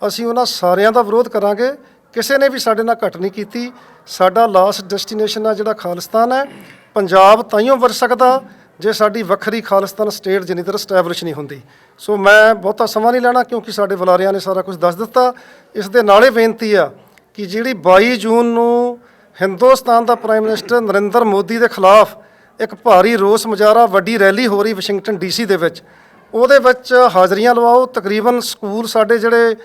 ਅਸੀਂ ਉਹਨਾਂ ਸਾਰਿਆਂ ਦਾ ਵਿਰੋਧ ਕਰਾਂਗੇ। ਕਿਸੇ ਨੇ ਵੀ ਸਾਡੇ ਨਾਲ ਘੱਟ ਨਹੀਂ ਕੀਤੀ। ਸਾਡਾ ਲਾਸਟ ਡੈਸਟੀਨੇਸ਼ਨ ਆ ਜਿਹੜਾ ਖਾਲਿਸਤਾਨ ਹੈ। ਪੰਜਾਬ ਤਾਈਓ ਵਰ ਸਕਦਾ ਜੇ ਸਾਡੀ ਵੱਖਰੀ ਖਾਲਿਸਤਾਨ ਸਟੇਟ ਜਿੰਨੀ ਦੇਰ ਸਟੈਬਲਿਸ਼ ਨਹੀਂ ਹੁੰਦੀ। ਸੋ ਮੈਂ ਬਹੁਤਾ ਸਮਾਂ ਨਹੀਂ ਲੈਣਾ ਕਿਉਂਕਿ ਸਾਡੇ ਬੁਲਾਰਿਆਂ ਨੇ ਸਾਰਾ ਕੁਝ ਦੱਸ ਦਿੱਤਾ। ਇਸ ਦੇ ਨਾਲੇ ਬੇਨਤੀ ਆ ਕਿ ਜਿਹੜੀ 22 ਜੂਨ ਨੂੰ ਹਿੰਦੁਸਤਾਨ ਦਾ ਪ੍ਰਾਈਮ ਮਿਨਿਸਟਰ ਨਰਿੰਦਰ ਮੋਦੀ ਦੇ ਖਿਲਾਫ ਇੱਕ ਭਾਰੀ ਰੋਸ ਮੁਜ਼ਾਹਰਾ, ਵੱਡੀ ਰੈਲੀ ਹੋ ਰਹੀ ਵਾਸ਼ਿੰਗਟਨ DC ਦੇ ਵਿੱਚ, ਉਹਦੇ ਵਿੱਚ ਹਾਜ਼ਰੀਆਂ ਲਵਾਓ। ਤਕਰੀਬਨ ਸਕੂਲ ਸਾਡੇ ਜਿਹੜੇ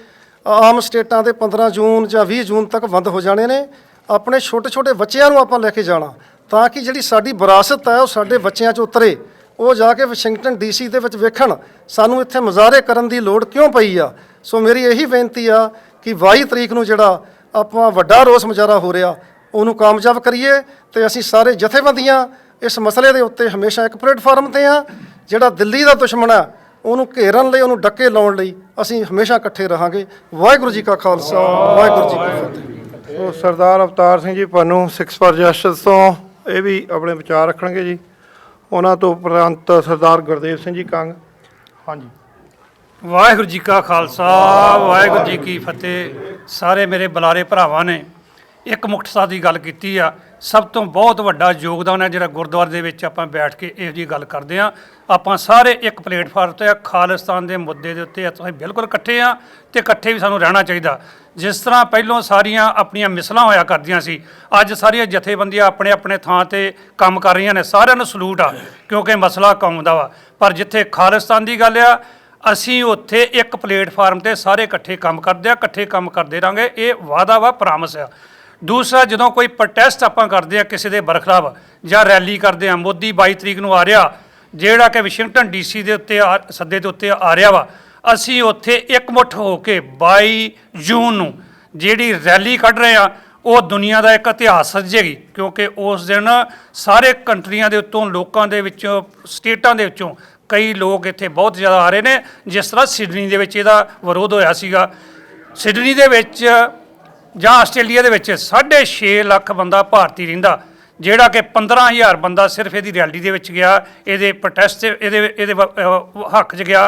ਆਮ ਸਟੇਟਾਂ ਦੇ 15 ਜੂਨ ਜਾਂ 20 ਜੂਨ ਤੱਕ ਬੰਦ ਹੋ ਜਾਣੇ ਨੇ। ਆਪਣੇ ਛੋਟੇ ਛੋਟੇ ਬੱਚਿਆਂ ਨੂੰ ਆਪਾਂ ਲੈ ਕੇ ਜਾਣਾ ਤਾਂ ਕਿ ਜਿਹੜੀ ਸਾਡੀ ਵਿਰਾਸਤ ਹੈ ਉਹ ਸਾਡੇ ਬੱਚਿਆਂ 'ਚ ਉਤਰੇ। ਉਹ ਜਾ ਕੇ ਵਾਸ਼ਿੰਗਟਨ DC ਦੇ ਵਿੱਚ ਵੇਖਣ ਸਾਨੂੰ ਇੱਥੇ ਮੁਜ਼ਾਹਰੇ ਕਰਨ ਦੀ ਲੋੜ ਕਿਉਂ ਪਈ ਆ। ਸੋ ਮੇਰੀ ਇਹੀ ਬੇਨਤੀ ਆ ਕਿ 22 ਤਰੀਕ ਨੂੰ ਜਿਹੜਾ ਆਪਾਂ ਵੱਡਾ ਰੋਸ ਮੁਜ਼ਾਹਰਾ ਹੋ ਰਿਹਾ ਉਹਨੂੰ ਕਾਮਯਾਬ ਕਰੀਏ ਤੇ ਅਸੀਂ ਸਾਰੇ ਜਥੇਬੰਦੀਆਂ ਇਸ ਮਸਲੇ ਦੇ ਉੱਤੇ ਹਮੇਸ਼ਾ ਇੱਕ ਪਲੇਟਫਾਰਮ ਤੇ ਆ। ਜਿਹੜਾ ਦਿੱਲੀ ਦਾ ਦੁਸ਼ਮਣ ਆ ਉਹਨੂੰ ਘੇਰਨ ਲਈ, ਉਹਨੂੰ ਡੱਕੇ ਲਾਉਣ ਲਈ ਅਸੀਂ ਹਮੇਸ਼ਾ ਇਕੱਠੇ ਰਹਾਂਗੇ। ਵਾਹਿਗੁਰੂ ਜੀ ਕਾ ਖਾਲਸਾ, ਵਾਹਿਗੁਰੂ ਜੀ ਕੀ ਫਤਿਹ। ਸੋ ਸਰਦਾਰ ਅਵਤਾਰ ਸਿੰਘ ਜੀ ਪੰਨੂ ਸਿੱਖ ਫਾਰ ਜਸਟਿਸ ਤੋਂ ਇਹ ਵੀ ਆਪਣੇ ਵਿਚਾਰ ਰੱਖਣਗੇ ਜੀ। ਉਹਨਾਂ ਤੋਂ ਉਪਰੰਤ ਸਰਦਾਰ ਗੁਰਦੇਵ ਸਿੰਘ ਜੀ ਕੰਗ। ਹਾਂਜੀ। ਵਾਹਿਗੁਰੂ ਜੀ ਕਾ ਖਾਲਸਾ, ਵਾਹਿਗੁਰੂ ਜੀ ਕੀ ਫਤਿਹ। ਸਾਰੇ ਮੇਰੇ ਬੁਲਾਰੇ ਭਰਾਵਾਂ ਨੇ ਇੱਕ ਮੁਕਤਸਰ ਦੀ ਗੱਲ ਕੀਤੀ ਆ। ਸਭ ਤੋਂ ਬਹੁਤ ਵੱਡਾ ਯੋਗਦਾਨ ਹੈ ਜਿਹੜਾ ਗੁਰਦੁਆਰੇ ਦੇ ਵਿੱਚ ਆਪਾਂ ਬੈਠ ਕੇ ਇਹੋ ਜਿਹੀ ਗੱਲ ਕਰਦੇ ਆ। ਆਪਾਂ ਸਾਰੇ ਇੱਕ ਪਲੇਟਫਾਰਮ ਤੇ ਖਾਲਿਸਤਾਨ ਦੇ ਮੁੱਦੇ ਦੇ ਉੱਤੇ ਅਸੀਂ ਬਿਲਕੁਲ ਇਕੱਠੇ ਆ ਤੇ ਇਕੱਠੇ ਵੀ ਸਾਨੂੰ ਰਹਿਣਾ ਚਾਹੀਦਾ। ਜਿਸ ਤਰ੍ਹਾਂ ਪਹਿਲੋਂ ਸਾਰੀਆਂ ਆਪਣੀਆਂ ਮਿਸਲਾਂ ਹੋਇਆ ਕਰਦੀਆਂ ਸੀ, ਅੱਜ ਸਾਰੀਆਂ ਜਥੇਬੰਦੀਆਂ ਆਪਣੇ ਆਪਣੇ ਥਾਂ ਤੇ ਕੰਮ ਕਰ ਰਹੀਆਂ ਨੇ। ਸਾਰਿਆਂ ਨੂੰ ਸਲੂਟ ਆ ਕਿਉਂਕਿ ਮਸਲਾ ਕੌਮ ਦਾ ਵਾ। ਪਰ ਜਿੱਥੇ ਖਾਲਿਸਤਾਨ ਦੀ ਗੱਲ ਆ, ਅਸੀਂ ਉੱਥੇ ਇੱਕ ਪਲੇਟਫਾਰਮ ਤੇ ਸਾਰੇ ਇਕੱਠੇ ਕੰਮ ਕਰਦੇ ਆ, ਇਕੱਠੇ ਕੰਮ ਕਰਦੇ ਰਾਂਗੇ। ਇਹ ਵਾਅਦਾ ਵਾ, ਪ੍ਰਾਮਿਸ ਆ। ਦੂਸਰਾ, ਜਦੋਂ ਕੋਈ ਪ੍ਰੋਟੈਸਟ ਆਪਾਂ ਕਰਦੇ ਆ ਕਿਸੇ ਦੇ ਬਰਖਲਾਫ ਜਾਂ ਰੈਲੀ ਕਰਦੇ ਆ, ਮੋਦੀ 22 ਤਰੀਕ ਨੂੰ ਆ ਰਿਹਾ ਜਿਹੜਾ ਕਿ ਵਾਸ਼ਿੰਗਟਨ DC ਦੇ ਉੱਤੇ ਸੱਦੇ ਦੇ ਉੱਤੇ ਆ ਰਿਹਾ ਵਾ, ਅਸੀਂ ਉੱਥੇ ਇਕਮੁੱਠ ਹੋ ਕੇ 22 ਜੂਨ ਨੂੰ ਜਿਹੜੀ ਰੈਲੀ ਕੱਢ ਰਹੇ ਆ ਉਹ ਦੁਨੀਆ ਦਾ ਇੱਕ ਇਤਿਹਾਸ ਸੱਜੇਗੀ। ਕਿਉਂਕਿ ਉਸ ਦਿਨ ਸਾਰੇ ਕੰਟਰੀਆਂ ਦੇ ਉੱਤੋਂ, ਲੋਕਾਂ ਦੇ ਵਿੱਚੋਂ, ਸਟੇਟਾਂ ਦੇ ਵਿੱਚੋਂ ਕਈ ਲੋਕ ਇੱਥੇ ਬਹੁਤ ਜ਼ਿਆਦਾ ਆ ਰਹੇ ਨੇ। ਜਿਸ ਤਰ੍ਹਾਂ ਸਿਡਨੀ ਦੇ ਵਿੱਚ ਇਹਦਾ ਵਿਰੋਧ ਹੋਇਆ ਸੀਗਾ। ਸਿਡਨੀ ਦੇ ਵਿੱਚ ਜਾਂ ਆਸਟ੍ਰੇਲੀਆ ਦੇ ਵਿੱਚ 6.5 ਲੱਖ ਬੰਦਾ ਭਾਰਤੀ ਰਹਿੰਦਾ, ਜਿਹੜਾ ਕਿ 15,000 ਬੰਦਾ ਸਿਰਫ ਇਹਦੀ ਰੈਲੀ ਦੇ ਵਿੱਚ ਗਿਆ, ਇਹਦੇ ਪ੍ਰੋਟੈਸਟ ਇਹਦੇ ਹੱਕ 'ਚ ਗਿਆ।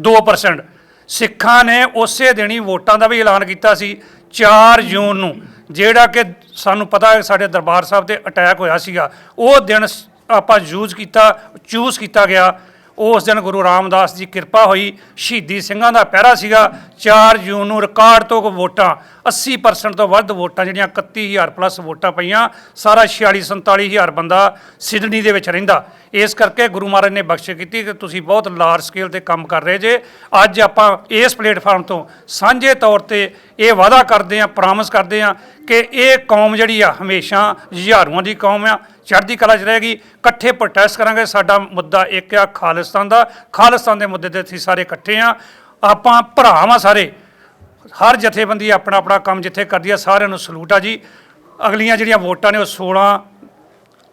2% ਸਿੱਖਾਂ ਨੇ ਉਸੇ ਦਿਨ ਹੀ ਵੋਟਾਂ ਦਾ ਵੀ ਐਲਾਨ ਕੀਤਾ ਸੀ 4 ਜੂਨ ਨੂੰ, ਜਿਹੜਾ ਕਿ ਸਾਨੂੰ ਪਤਾ ਹੈ ਸਾਡੇ ਦਰਬਾਰ ਸਾਹਿਬ ਤੇ ਅਟੈਕ ਹੋਇਆ ਸੀਗਾ। ਉਹ ਦਿਨ ਆਪਾਂ ਚੂਜ਼ ਕੀਤਾ ਗਿਆ। ਉਸ ਦਿਨ ਗੁਰੂ ਰਾਮਦਾਸ ਦੀ ਕਿਰਪਾ ਹੋਈ, ਸ਼ਹੀਦੀ ਸਿੰਘਾਂ ਦਾ ਪਹਿਰਾ ਸੀਗਾ। 4 ਜੂਨ ਨੂੰ ਰਿਕਾਰਡ ਤੋਂ ਵੋਟਾਂ 80% ਤੋਂ ਵੱਧ ਵੋਟਾਂ ਜਿਹੜੀਆਂ 31,000 ਪਲੱਸ ਵੋਟਾਂ ਪਈਆਂ। ਸਾਰਾ 46-47,000 ਬੰਦਾ ਸਿਡਨੀ ਦੇ ਵਿੱਚ ਰਹਿੰਦਾ। ਇਸ ਕਰਕੇ ਗੁਰੂ ਮਹਾਰਾਜ ਨੇ ਬਖਸ਼ਿਸ਼ ਕੀਤੀ ਕਿ ਤੁਸੀਂ ਬਹੁਤ ਲਾਰਜ ਸਕੇਲ ਤੇ ਕੰਮ ਕਰ ਰਹੇ ਜੇ। ਅੱਜ ਆਪਾਂ ਇਸ ਪਲੇਟਫਾਰਮ ਤੋਂ ਸਾਂਝੇ ਤੌਰ ਤੇ ਇਹ ਵਾਅਦਾ ਕਰਦੇ ਹਾਂ, ਪ੍ਰਾਮਿਸ ਕਰਦੇ ਹਾਂ ਕਿ ਇਹ ਕੌਮ ਜਿਹੜੀ ਆ ਹਮੇਸ਼ਾ ਹਜ਼ਾਰੂਆਂ ਦੀ ਕੌਮ ਆ, ਚੜ੍ਹਦੀ ਕਲਾ 'ਚ ਰਹੇਗੀ। ਇਕੱਠੇ ਪ੍ਰੋਟੈਸਟ ਕਰਾਂਗੇ। ਸਾਡਾ ਮੁੱਦਾ ਇੱਕ ਆ ਖਾਲਿਸਤਾਨ ਦਾ। ਖਾਲਿਸਤਾਨ ਦੇ ਮੁੱਦੇ ਤੇ ਅਸੀਂ ਸਾਰੇ ਇਕੱਠੇ ਆ। ਆਪਾਂ ਭਰਾ ਵਾਂ ਸਾਰੇ। ਹਰ ਜਥੇਬੰਦੀ ਆਪਣਾ ਆਪਣਾ ਕੰਮ ਜਿੱਥੇ ਕਰਦੀ ਆ, ਸਾਰਿਆਂ ਨੂੰ ਸਲੂਟ ਆ ਜੀ। ਅਗਲੀਆਂ ਜਿਹੜੀਆਂ ਵੋਟਾਂ ਨੇ ਉਹ 16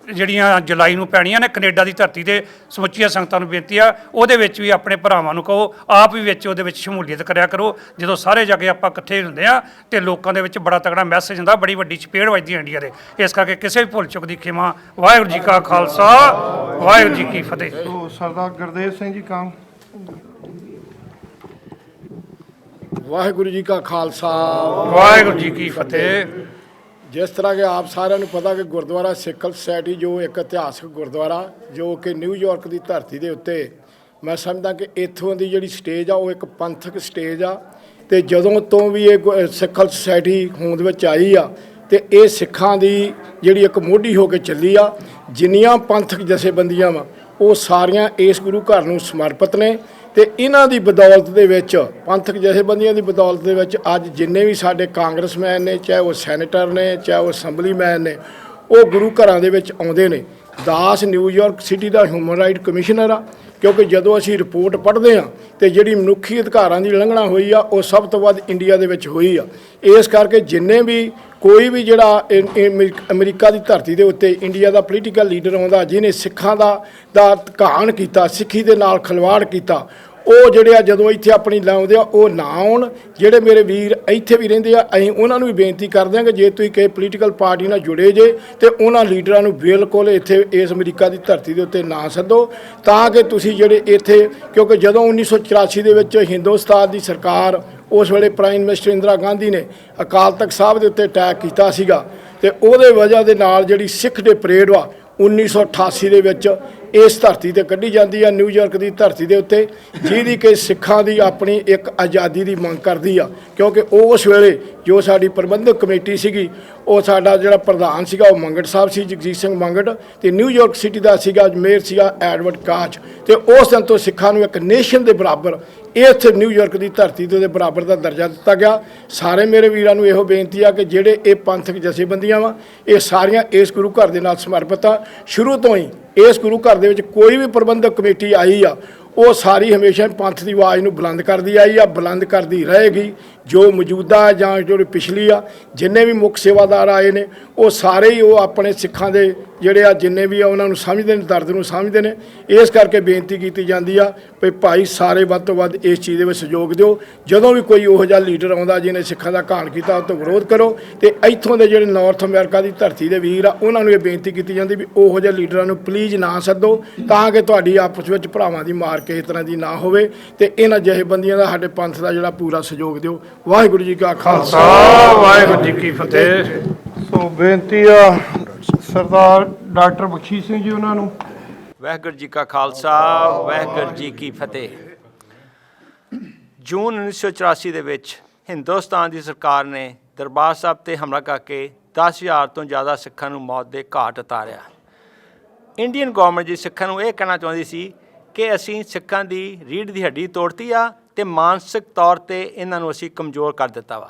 ਜਿਹੜੀਆਂ ਜੁਲਾਈ ਨੂੰ ਪੈਣੀਆਂ ਨੇ ਕੈਨੇਡਾ ਦੀ ਧਰਤੀ ਤੇ। ਸਮੁੱਚੀਆਂ ਸੰਗਤਾਂ ਨੂੰ ਬੇਨਤੀ ਆ, ਉਹਦੇ ਵਿੱਚ ਵੀ ਆਪਣੇ ਭਰਾਵਾਂ ਨੂੰ ਕਹੋ, ਆਪ ਵੀ ਵਿੱਚ ਉਹਦੇ ਵਿੱਚ ਸ਼ਮੂਲੀਅਤ ਕਰਿਆ ਕਰੋ। ਜਦੋਂ ਸਾਰੇ ਜਾ ਕੇ ਆਪਾਂ ਇਕੱਠੇ ਹੁੰਦੇ ਆ ਤੇ ਲੋਕਾਂ ਦੇ ਵਿੱਚ ਬੜਾ ਤਗੜਾ ਮੈਸੇਜ ਹੁੰਦਾ, ਬੜੀ ਵੱਡੀ ਚਪੇੜ ਵੱਜਦੀ ਇੰਡੀਆ ਦੇ। ਇਸ ਕਰਕੇ ਕਿਸੇ ਵੀ ਭੁੱਲ ਚੁੱਕ ਦੀ ਖਿਮਾ। ਵਾਹਿਗੁਰੂ ਜੀ ਕਾ ਖਾਲਸਾ, ਵਾਹਿਗੁਰੂ ਜੀ ਕੀ ਫਤਿਹ। ਸੋ ਸਰਦਾਰ ਗੁਰਦੇਵ ਸਿੰਘ ਜੀ ਕੰਗ। ਵਾਹਿਗੁਰੂ ਜੀ ਕਾ ਖਾਲਸਾ, ਵਾਹਿਗੁਰੂ ਜੀ ਕੀ ਫਤਿਹ। ਜਿਸ ਤਰ੍ਹਾਂ ਕਿ ਆਪ ਸਾਰਿਆਂ ਨੂੰ ਪਤਾ ਕਿ ਗੁਰਦੁਆਰਾ ਸਿੱਖ ਸੁਸਾਇਟੀ ਜੋ ਇੱਕ ਇਤਿਹਾਸਕ ਗੁਰਦੁਆਰਾ ਜੋ ਕਿ ਨਿਊਯਾਰਕ ਦੀ ਧਰਤੀ ਦੇ ਉੱਤੇ, ਮੈਂ ਸਮਝਦਾ ਕਿ ਇੱਥੋਂ ਦੀ ਜਿਹੜੀ ਸਟੇਜ ਆ ਉਹ ਇੱਕ ਪੰਥਕ ਸਟੇਜ ਆ। ਤੇ ਜਦੋਂ ਤੋਂ ਵੀ ਇਹ ਸਿੱਖ ਸੁਸਾਇਟੀ ਹੋਂਦ ਵਿੱਚ ਆਈ ਆ ਤੇ ਇਹ ਸਿੱਖਾਂ ਦੀ ਜਿਹੜੀ ਇੱਕ ਮੋਢੀ ਹੋ ਕੇ ਚੱਲੀ ਆ। ਜਿੰਨੀਆਂ ਪੰਥਕ ਜਥੇਬੰਦੀਆਂ ਵਾ ਉਹ ਸਾਰੀਆਂ ਇਸ ਗੁਰੂ ਘਰ ਨੂੰ ਸਮਰਪਿਤ ਨੇ ਤੇ ਇਹਨਾਂ ਦੀ ਬਦੌਲਤ ਦੇ ਵਿੱਚ, ਪੰਥਕ ਜਥੇਬੰਦੀਆਂ ਦੀ ਬਦੌਲਤ ਦੇ ਵਿੱਚ ਅੱਜ ਜਿੰਨੇ ਵੀ ਸਾਡੇ ਕਾਂਗਰਸਮੈਨ ਨੇ, ਚਾਹੇ ਉਹ ਸੈਨੇਟਰ ਨੇ, ਚਾਹੇ ਉਹ ਅਸੈਂਬਲੀਮੈਨ ਨੇ, ਉਹ ਗੁਰੂ ਘਰਾਂ ਦੇ ਵਿੱਚ ਆਉਂਦੇ ਨੇ। ਦਾਸ ਨਿਊਯਾਰਕ ਸਿਟੀ ਦਾ ਹਿਊਮਨ ਰਾਈਟ ਕਮਿਸ਼ਨਰ ਆ। ਕਿਉਂਕਿ ਜਦੋਂ ਅਸੀਂ ਰਿਪੋਰਟ ਪੜ੍ਹਦੇ ਹਾਂ ਤੇ ਜਿਹੜੀ ਮਨੁੱਖੀ ਅਧਿਕਾਰਾਂ ਦੀ ਉਲੰਘਣਾ ਹੋਈ ਆ ਉਹ ਸਭ ਤੋਂ ਵੱਧ ਇੰਡੀਆ ਦੇ ਵਿੱਚ ਹੋਈ ਆ। ਇਸ ਕਰਕੇ ਜਿੰਨੇ ਵੀ ਕੋਈ ਵੀ ਜਿਹੜਾ ਅਮਰੀਕਾ ਦੀ ਧਰਤੀ ਦੇ ਉੱਤੇ ਇੰਡੀਆ ਦਾ ਪੋਲੀਟੀਕਲ ਲੀਡਰ ਆਉਂਦਾ ਜਿਹਨੇ ਸਿੱਖਾਂ ਦਾ ਘਾਣ ਕੀਤਾ, ਸਿੱਖੀ ਦੇ ਨਾਲ ਖਿਲਵਾੜ ਕੀਤਾ, ਉਹ ਜਿਹੜੇ ਆ ਜਦੋਂ ਇੱਥੇ ਆਪਣੀ ਲਾਉਂਦੇ ਆ ਉਹ ਨਾ ਆਉਣ। ਜਿਹੜੇ ਮੇਰੇ ਵੀਰ ਇੱਥੇ ਵੀ ਰਹਿੰਦੇ ਆ, ਅਸੀਂ ਉਹਨਾਂ ਨੂੰ ਵੀ ਬੇਨਤੀ ਕਰਦੇ ਹਾਂ ਕਿ ਜੇ ਤੁਸੀਂ ਕਿਸੇ ਪੋਲੀਟੀਕਲ ਪਾਰਟੀ ਨਾਲ ਜੁੜੇ ਜੇ ਤੇ ਉਹਨਾਂ ਲੀਡਰਾਂ ਨੂੰ ਬਿਲਕੁਲ ਇੱਥੇ ਇਸ ਅਮਰੀਕਾ ਦੀ ਧਰਤੀ ਦੇ ਉੱਤੇ ਨਾ ਸੱਦੋ, ਤਾਂ ਕਿ ਤੁਸੀਂ ਜਿਹੜੇ ਇੱਥੇ, ਕਿਉਂਕਿ ਜਦੋਂ 1984 ਦੇ ਵਿੱਚ ਹਿੰਦੁਸਤਾਨ ਦੀ ਸਰਕਾਰ, ਉਸ ਵੇਲੇ ਪ੍ਰਾਈਮ ਮਿਨਿਸਟਰ ਇੰਦਰਾ ਗਾਂਧੀ ਨੇ ਅਕਾਲ ਤਖਤ ਸਾਹਿਬ ਦੇ ਉੱਤੇ ਅਟੈਕ ਕੀਤਾ ਸੀਗਾ ਤੇ ਉਹਦੇ ਵਜ੍ਹਾ ਦੇ ਨਾਲ ਜਿਹੜੀ ਸਿੱਖ ਦੇ ਪਰੇਡ ਵਾ 1988 ਦੇ ਵਿੱਚ ਇਸ ਧਰਤੀ ਤੇ ਕੱਢੀ ਜਾਂਦੀ ਆ, ਨਿਊਯਾਰਕ ਦੀ ਧਰਤੀ ਦੇ ਉੱਤੇ, ਜਿਹਦੀ ਕਿ ਸਿੱਖਾਂ ਦੀ ਆਪਣੀ ਇੱਕ ਆਜ਼ਾਦੀ ਦੀ ਮੰਗ ਕਰਦੀ ਆ। ਕਿਉਂਕਿ ਉਸ ਵੇਲੇ ਜੋ ਸਾਡੀ ਪ੍ਰਬੰਧਕ ਕਮੇਟੀ ਸੀਗੀ, ਉਹ ਸਾਡਾ ਜਿਹੜਾ ਪ੍ਰਧਾਨ ਸੀਗਾ ਉਹ ਮੰਗਟ ਸਾਹਿਬ ਸੀ, ਜਗਜੀਤ ਸਿੰਘ ਮੰਗਟ, ਤੇ ਨਿਊਯਾਰਕ ਸਿਟੀ ਦਾ ਸੀਗਾ ਮੇਅਰ ਸੀਗਾ ਐਡਵਰਡ ਕਾਚ। ਤੇ ਉਸ ਦਿਨ ਤੋਂ ਸਿੱਖਾਂ ਨੂੰ ਇੱਕ ਨੇਸ਼ਨ ਦੇ ਬਰਾਬਰ ਇੱਥੇ ਨਿਊਯਾਰਕ ਦੀ ਧਰਤੀ ਤੇ ਉਹਦੇ ਬਰਾਬਰ ਦਾ ਦਰਜਾ ਦਿੱਤਾ ਗਿਆ। ਸਾਰੇ ਮੇਰੇ ਵੀਰਾਂ ਨੂੰ ਇਹੋ ਬੇਨਤੀ ਆ ਕਿ ਜਿਹੜੇ ਇਹ ਪੰਥਕ ਜਥੇਬੰਦੀਆਂ ਵਾ, ਇਹ ਸਾਰੀਆਂ ਇਸ ਗੁਰੂ ਘਰ ਦੇ ਨਾਲ ਸਮਰਪਿਤ ਆ। ਸ਼ੁਰੂ ਤੋਂ ਹੀ ਇਸ ਗੁਰੂ ਘਰ ਦੇ ਵਿੱਚ ਕੋਈ ਵੀ ਪ੍ਰਬੰਧਕ ਕਮੇਟੀ ਆਈ ਆ, ਉਹ ਸਾਰੀ ਹਮੇਸ਼ਾ ਪੰਥ ਦੀ ਆਵਾਜ਼ ਨੂੰ ਬੁਲੰਦ ਕਰਦੀ ਆਈ ਆ, ਬੁਲੰਦ ਕਰਦੀ ਰਹੇਗੀ। ਜੋ ਮੌਜੂਦਾ ਜਾਂ ਜਿਹੜੀ ਪਿਛਲੀ ਆ, ਜਿੰਨੇ ਵੀ ਮੁੱਖ ਸੇਵਾਦਾਰ ਆਏ ਨੇ, ਉਹ ਸਾਰੇ ਹੀ ਉਹ ਆਪਣੇ ਸਿੱਖਾਂ ਦੇ ਜਿਹੜੇ ਆ ਜਿੰਨੇ ਵੀ ਆ ਉਹਨਾਂ ਨੂੰ ਸਮਝਦੇ ਨੇ, ਦਰਦ ਨੂੰ ਸਮਝਦੇ ਨੇ। ਇਸ ਕਰਕੇ ਬੇਨਤੀ ਕੀਤੀ ਜਾਂਦੀ ਆ ਵੀ ਭਾਈ ਸਾਰੇ ਵੱਧ ਤੋਂ ਵੱਧ ਇਸ ਚੀਜ਼ ਦੇ ਵਿੱਚ ਸਹਿਯੋਗ ਦਿਓ। ਜਦੋਂ ਵੀ ਕੋਈ ਉਹੋ ਜਿਹਾ ਲੀਡਰ ਆਉਂਦਾ ਜਿਹਨੇ ਸਿੱਖਾਂ ਦਾ ਘਾਣ ਕੀਤਾ, ਉਹ ਤੋਂ ਵਿਰੋਧ ਕਰੋ। ਤੇ ਇੱਥੋਂ ਦੇ ਜਿਹੜੇ ਨਾਰਥ ਅਮਰੀਕਾ ਦੀ ਧਰਤੀ ਦੇ ਵੀਰ ਆ, ਉਹਨਾਂ ਨੂੰ ਇਹ ਬੇਨਤੀ ਕੀਤੀ ਜਾਂਦੀ ਵੀ ਉਹੋ ਜਿਹੇ ਲੀਡਰਾਂ ਨੂੰ ਪਲੀਜ਼ ਨਾ ਸੱਦੋ, ਤਾਂ ਕਿ ਤੁਹਾਡੀ ਆਪਸ ਵਿੱਚ ਭਰਾਵਾਂ ਦੀ ਮਾਰ ਕਿਸੇ ਤਰ੍ਹਾਂ ਦੀ ਨਾ ਹੋਵੇ। ਤੇ ਇਹਨਾਂ ਜਥੇਬੰਦੀਆਂ ਦਾ ਸਾਡੇ ਪੰਥ ਦਾ ਜਿਹੜਾ ਪੂਰਾ ਸਹਿਯੋਗ ਦਿਓ। ਵਾਹਿਗੁਰੂ ਜੀ ਕਾ ਖਾਲਸਾ, ਵਾਹਿਗੁਰੂ ਜੀ ਕੀ ਫਤਿਹ। ਸੋ ਬੇਨਤੀ ਆ ਸਰਦਾਰ ਡਾਕਟਰ ਬਖਸ਼ੀਸ਼ ਸਿੰਘ ਜੀ ਉਹਨਾਂ ਨੂੰ। ਵਾਹਿਗੁਰੂ ਜੀ ਕਾ ਖਾਲਸਾ, ਵਾਹਿਗੁਰੂ ਜੀ ਕੀ ਫਤਿਹ। ਜੂਨ 1984 ਦੇ ਵਿੱਚ ਹਿੰਦੁਸਤਾਨ ਦੀ ਸਰਕਾਰ ਨੇ ਦਰਬਾਰ ਸਾਹਿਬ ਤੇ ਹਮਲਾ ਕਰਕੇ 10,000 ਤੋਂ ਜ਼ਿਆਦਾ ਸਿੱਖਾਂ ਨੂੰ ਮੌਤ ਦੇ ਘਾਟ ਉਤਾਰਿਆ। ਇੰਡੀਅਨ ਗਵਰਨਮੈਂਟ ਜੀ ਸਿੱਖਾਂ ਨੂੰ ਇਹ ਕਹਿਣਾ ਚਾਹੁੰਦੀ ਸੀ ਕਿ ਅਸੀਂ ਸਿੱਖਾਂ ਦੀ ਰੀੜ੍ਹ ਦੀ ਹੱਡੀ ਤੋੜਤੀ ਆ ਤੇ ਮਾਨਸਿਕ ਤੌਰ ਤੇ ਇਹਨਾਂ ਨੂੰ ਅਸੀਂ ਕਮਜ਼ੋਰ ਕਰ ਦਿੱਤਾ ਵਾ।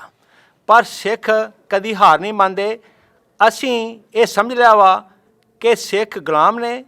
ਪਰ ਸਿੱਖ ਕਦੀ ਹਾਰ ਨਹੀਂ ਮੰਨਦੇ। ਅਸੀਂ ਇਹ ਸਮਝ ਲਿਆ ਵਾ ਕਿ ਸਿੱਖ ਗੁਲਾਮ ਨੇ,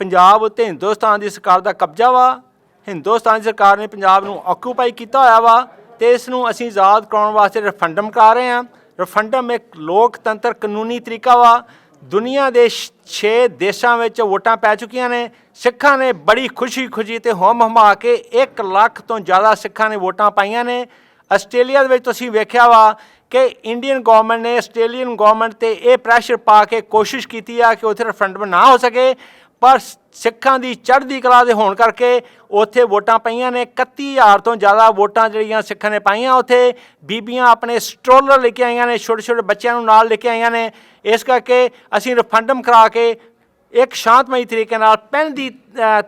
ਪੰਜਾਬ ਉੱਤੇ ਹਿੰਦੁਸਤਾਨ ਦੀ ਸਰਕਾਰ ਦਾ ਕਬਜ਼ਾ ਵਾ, ਹਿੰਦੁਸਤਾਨ ਦੀ ਸਰਕਾਰ ਨੇ ਪੰਜਾਬ ਨੂੰ ਆਕੂਪਾਈ ਕੀਤਾ ਹੋਇਆ ਵਾ ਤੇ ਇਸ ਨੂੰ ਅਸੀਂ ਆਜ਼ਾਦ ਕਰਾਉਣ ਵਾਸਤੇ ਰੈਫਰੈਂਡਮ ਕਰਾ ਰਹੇ ਹਾਂ। ਰੈਫਰੈਂਡਮ ਇੱਕ ਲੋਕਤੰਤਰ ਕਾਨੂੰਨੀ ਤਰੀਕਾ ਵਾ। ਦੁਨੀਆ ਦੇ 6 ਦੇਸ਼ਾਂ ਵਿੱਚ ਵੋਟਾਂ ਪੈ ਚੁੱਕੀਆਂ ਨੇ। ਸਿੱਖਾਂ ਨੇ ਬੜੀ ਖੁਸ਼ੀ ਤੇ ਹੋਮ ਹਮਾ ਕੇ 1 ਲੱਖ ਤੋਂ ਜ਼ਿਆਦਾ ਸਿੱਖਾਂ ਨੇ ਵੋਟਾਂ ਪਾਈਆਂ ਨੇ। ਆਸਟ੍ਰੇਲੀਆ ਦੇ ਵਿੱਚ ਤੁਸੀਂ ਵੇਖਿਆ ਵਾ ਕਿ ਇੰਡੀਅਨ ਗਵਰਨਮੈਂਟ ਨੇ ਆਸਟ੍ਰੇਲੀਅਨ ਗਵਰਨਮੈਂਟ 'ਤੇ ਇਹ ਪ੍ਰੈਸ਼ਰ ਪਾ ਕੇ ਕੋਸ਼ਿਸ਼ ਕੀਤੀ ਆ ਕਿ ਉੱਥੇ ਰੈਫਰੈਂਡਮ ਨਾ ਹੋ ਸਕੇ, ਪਰ ਸਿੱਖਾਂ ਦੀ ਚੜ੍ਹਦੀ ਕਲਾ ਦੇ ਹੋਣ ਕਰਕੇ ਉੱਥੇ ਵੋਟਾਂ ਪਈਆਂ ਨੇ। 31,000 ਤੋਂ ਜ਼ਿਆਦਾ ਵੋਟਾਂ ਜਿਹੜੀਆਂ ਸਿੱਖਾਂ ਨੇ ਪਾਈਆਂ। ਉੱਥੇ ਬੀਬੀਆਂ ਆਪਣੇ ਸਟਰੋਲਰ ਲੈ ਕੇ ਆਈਆਂ ਨੇ, ਛੋਟੇ ਬੱਚਿਆਂ ਨੂੰ ਨਾਲ ਲੈ ਕੇ ਆਈਆਂ ਨੇ। ਇਸ ਕਰਕੇ ਅਸੀਂ ਰੈਫਰੈਂਡਮ ਕਰਾ ਕੇ ਇੱਕ ਸ਼ਾਂਤਮਈ ਤਰੀਕੇ ਨਾਲ ਪੈਨ ਦੀ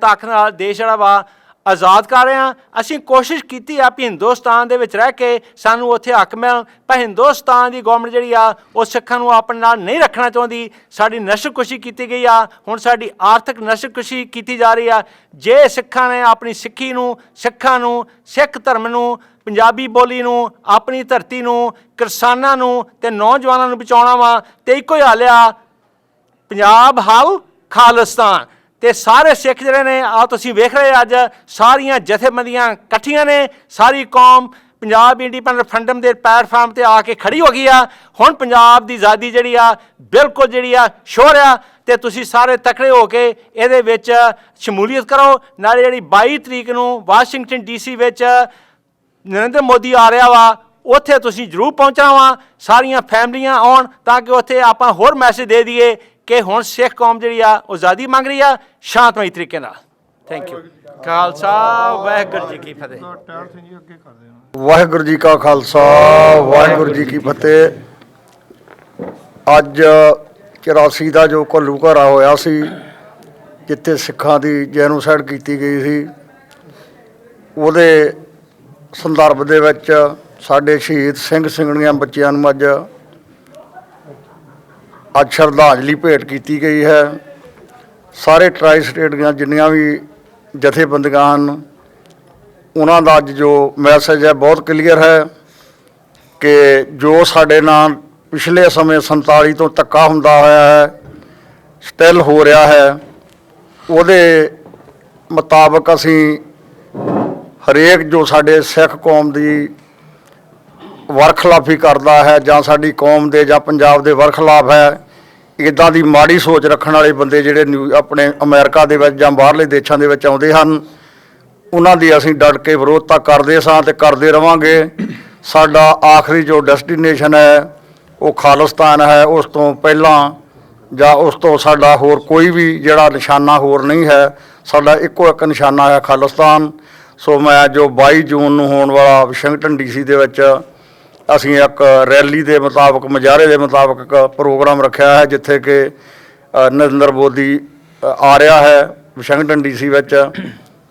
ਤਾਕਤ ਨਾਲ ਦੇਸ਼ ਜਿਹੜਾ ਵਾ ਆਜ਼ਾਦ ਕਰ ਰਹੇ ਹਾਂ। ਅਸੀਂ ਕੋਸ਼ਿਸ਼ ਕੀਤੀ ਆ ਵੀ ਹਿੰਦੁਸਤਾਨ ਦੇ ਵਿੱਚ ਰਹਿ ਕੇ ਸਾਨੂੰ ਉੱਥੇ ਹੱਕ ਮਿਲਣ, ਪਰ ਹਿੰਦੁਸਤਾਨ ਦੀ ਗੌਰਮੈਂਟ ਜਿਹੜੀ ਆ ਉਹ ਸਿੱਖਾਂ ਨੂੰ ਆਪਣੇ ਨਾਲ ਨਹੀਂ ਰੱਖਣਾ ਚਾਹੁੰਦੀ। ਸਾਡੀ ਨਸਲਕੁਸ਼ੀ ਕੀਤੀ ਗਈ ਆ, ਹੁਣ ਸਾਡੀ ਆਰਥਿਕ ਨਸਲਕੁਸ਼ੀ ਕੀਤੀ ਜਾ ਰਹੀ ਆ। ਜੇ ਸਿੱਖਾਂ ਨੇ ਆਪਣੀ ਸਿੱਖੀ ਨੂੰ, ਸਿੱਖਾਂ ਨੂੰ, ਸਿੱਖ ਧਰਮ ਨੂੰ, ਪੰਜਾਬੀ ਬੋਲੀ ਨੂੰ, ਆਪਣੀ ਧਰਤੀ ਨੂੰ, ਕਿਸਾਨਾਂ ਨੂੰ ਤੇ ਨੌਜਵਾਨਾਂ ਨੂੰ ਬਚਾਉਣਾ ਵਾ ਤੇ ਇੱਕੋ ਹੀ ਹੱਲ ਆ, ਪੰਜਾਬ ਹੱਲ ਖਾਲਿਸਤਾਨ। ਤੇ ਸਾਰੇ ਸਿੱਖ ਜਿਹੜੇ ਨੇ ਆ ਤੁਸੀਂ ਵੇਖ ਰਹੇ ਅੱਜ ਸਾਰੀਆਂ ਜਥੇਬੰਦੀਆਂ ਇਕੱਠੀਆਂ ਨੇ, ਸਾਰੀ ਕੌਮ ਪੰਜਾਬ ਇੰਡੀਪੈਂਡੈਂਟ ਰੈਫਰੈਂਡਮ ਦੇ ਪਲੇਟਫਾਰਮ ਤੇ ਆ ਕੇ ਖੜੀ ਹੋ ਗਈ ਆ। ਹੁਣ ਪੰਜਾਬ ਦੀ ਆਜ਼ਾਦੀ ਜਿਹੜੀ ਆ ਬਿਲਕੁਲ ਜਿਹੜੀ ਆ ਸ਼ੋਰ ਆ ਤੇ ਤੁਸੀਂ ਸਾਰੇ ਤਕੜੇ ਹੋ ਕੇ ਇਹਦੇ ਵਿੱਚ ਸ਼ਮੂਲੀਅਤ ਕਰੋ। ਨਾਲੇ ਜਿਹੜੀ 22 ਤਰੀਕ ਨੂੰ ਵਾਸ਼ਿੰਗਟਨ DC ਵਿੱਚ ਨਰਿੰਦਰ ਮੋਦੀ ਆ ਰਿਹਾ ਵਾ, ਉੱਥੇ ਤੁਸੀਂ ਜ਼ਰੂਰ ਪਹੁੰਚਣਾ ਵਾ। ਸਾਰੀਆਂ ਫੈਮਲੀਆਂ ਆਉਣ ਤਾਂ ਕਿ ਉੱਥੇ ਆਪਾਂ ਹੋਰ ਮੈਸੇਜ ਦੇ ਦਈਏ ਕਿ ਹੁਣ ਸਿੱਖ ਕੌਮ ਜਿਹੜੀ ਆ ਉਹ ਆਜ਼ਾਦੀ ਮੰਗ ਰਹੀ ਆ ਸ਼ਾਂਤਮਈ ਤਰੀਕੇ ਨਾਲ। Thank you. ਖਾਲਸਾ, ਵਾਹਿਗੁਰੂ ਜੀ ਕੀ ਫਤਿਹ। ਵਾਹਿਗੁਰੂ ਜੀ ਕਾ ਖਾਲਸਾ, ਵਾਹਿਗੁਰੂ ਜੀ ਕੀ ਫਤਿਹ। ਅੱਜ 84 ਦਾ ਜੋ ਘੱਲੂਘਾਰਾ ਹੋਇਆ ਸੀ, ਜਿੱਥੇ ਸਿੱਖਾਂ ਦੀ ਜੈਨੋਸਾਈਡ ਕੀਤੀ ਗਈ ਸੀ, ਉਹਦੇ ਸੰਦਰਭ ਦੇ ਵਿੱਚ ਸਾਡੇ ਸ਼ਹੀਦ ਸਿੰਘ ਸਿੰਘਣੀਆਂ ਬੱਚਿਆਂ ਨੂੰ ਅੱਜ ਸ਼ਰਧਾਂਜਲੀ ਭੇਟ ਕੀਤੀ ਗਈ ਹੈ। ਸਾਰੇ ਟਰਾਈ ਸਟੇਟ ਦੀਆਂ ਜਿੰਨੀਆਂ ਵੀ ਜਥੇਬੰਦੀਆਂ ਹਨ, ਉਹਨਾਂ ਦਾ ਅੱਜ ਜੋ ਮੈਸੇਜ ਹੈ ਬਹੁਤ ਕਲੀਅਰ ਹੈ ਕਿ ਜੋ ਸਾਡੇ ਨਾਲ ਪਿਛਲੇ ਸਮੇਂ 47 ਤੋਂ ਧੱਕਾ ਹੁੰਦਾ ਹੋਇਆ ਹੈ, ਸਟਿਲ ਹੋ ਰਿਹਾ ਹੈ, ਉਹਦੇ ਮੁਤਾਬਕ ਅਸੀਂ ਹਰੇਕ ਜੋ ਸਾਡੇ ਸਿੱਖ ਕੌਮ ਦੀ ਵਰਖਲਾਫੀ ਕਰਦਾ ਹੈ ਜਾਂ ਸਾਡੀ ਕੌਮ ਦੇ ਜਾਂ ਪੰਜਾਬ ਦੇ ਵਰਖਲਾਫ ਹੈ, ਇੱਦਾਂ ਦੀ ਮਾੜੀ ਸੋਚ ਰੱਖਣ ਵਾਲੇ ਬੰਦੇ ਜਿਹੜੇ ਆਪਣੇ ਅਮਰੀਕਾ ਦੇ ਵਿੱਚ ਜਾਂ ਬਾਹਰਲੇ ਦੇਸ਼ਾਂ ਦੇ ਵਿੱਚ ਆਉਂਦੇ ਹਨ, ਉਹਨਾਂ ਦੀ ਅਸੀਂ ਡਟ ਕੇ ਵਿਰੋਧਤਾ ਕਰਦੇ ਸਾਂ ਤੇ ਕਰਦੇ ਰਵਾਂਗੇ। ਸਾਡਾ ਆਖਰੀ ਜੋ ਡੈਸਟੀਨੇਸ਼ਨ ਹੈ ਉਹ ਖਾਲਿਸਤਾਨ ਹੈ। ਉਸ ਤੋਂ ਪਹਿਲਾਂ ਜਾਂ ਉਸ ਤੋਂ ਸਾਡਾ ਹੋਰ ਕੋਈ ਵੀ ਜਿਹੜਾ ਨਿਸ਼ਾਨਾ ਹੋਰ ਨਹੀਂ ਹੈ। ਸਾਡਾ ਇੱਕੋ ਇੱਕ ਨਿਸ਼ਾਨਾ ਹੈ ਖਾਲਿਸਤਾਨ। ਸੋ ਮੈਂ ਜੋ 22 ਜੂਨ ਨੂੰ ਹੋਣ ਵਾਲਾ ਵਾਸ਼ਿੰਗਟਨ DC ਦੇ ਵਿੱਚ ਅਸੀਂ ਇੱਕ ਰੈਲੀ ਦੇ ਮੁਤਾਬਕ, ਮੁਜ਼ਾਹਰੇ ਦੇ ਮੁਤਾਬਕ ਇੱਕ ਪ੍ਰੋਗਰਾਮ ਰੱਖਿਆ ਹੈ, ਜਿੱਥੇ ਕਿ ਨਰਿੰਦਰ ਮੋਦੀ ਆ ਰਿਹਾ ਹੈ ਵਾਸ਼ਿੰਗਟਨ ਡੀਸੀ ਵਿੱਚ।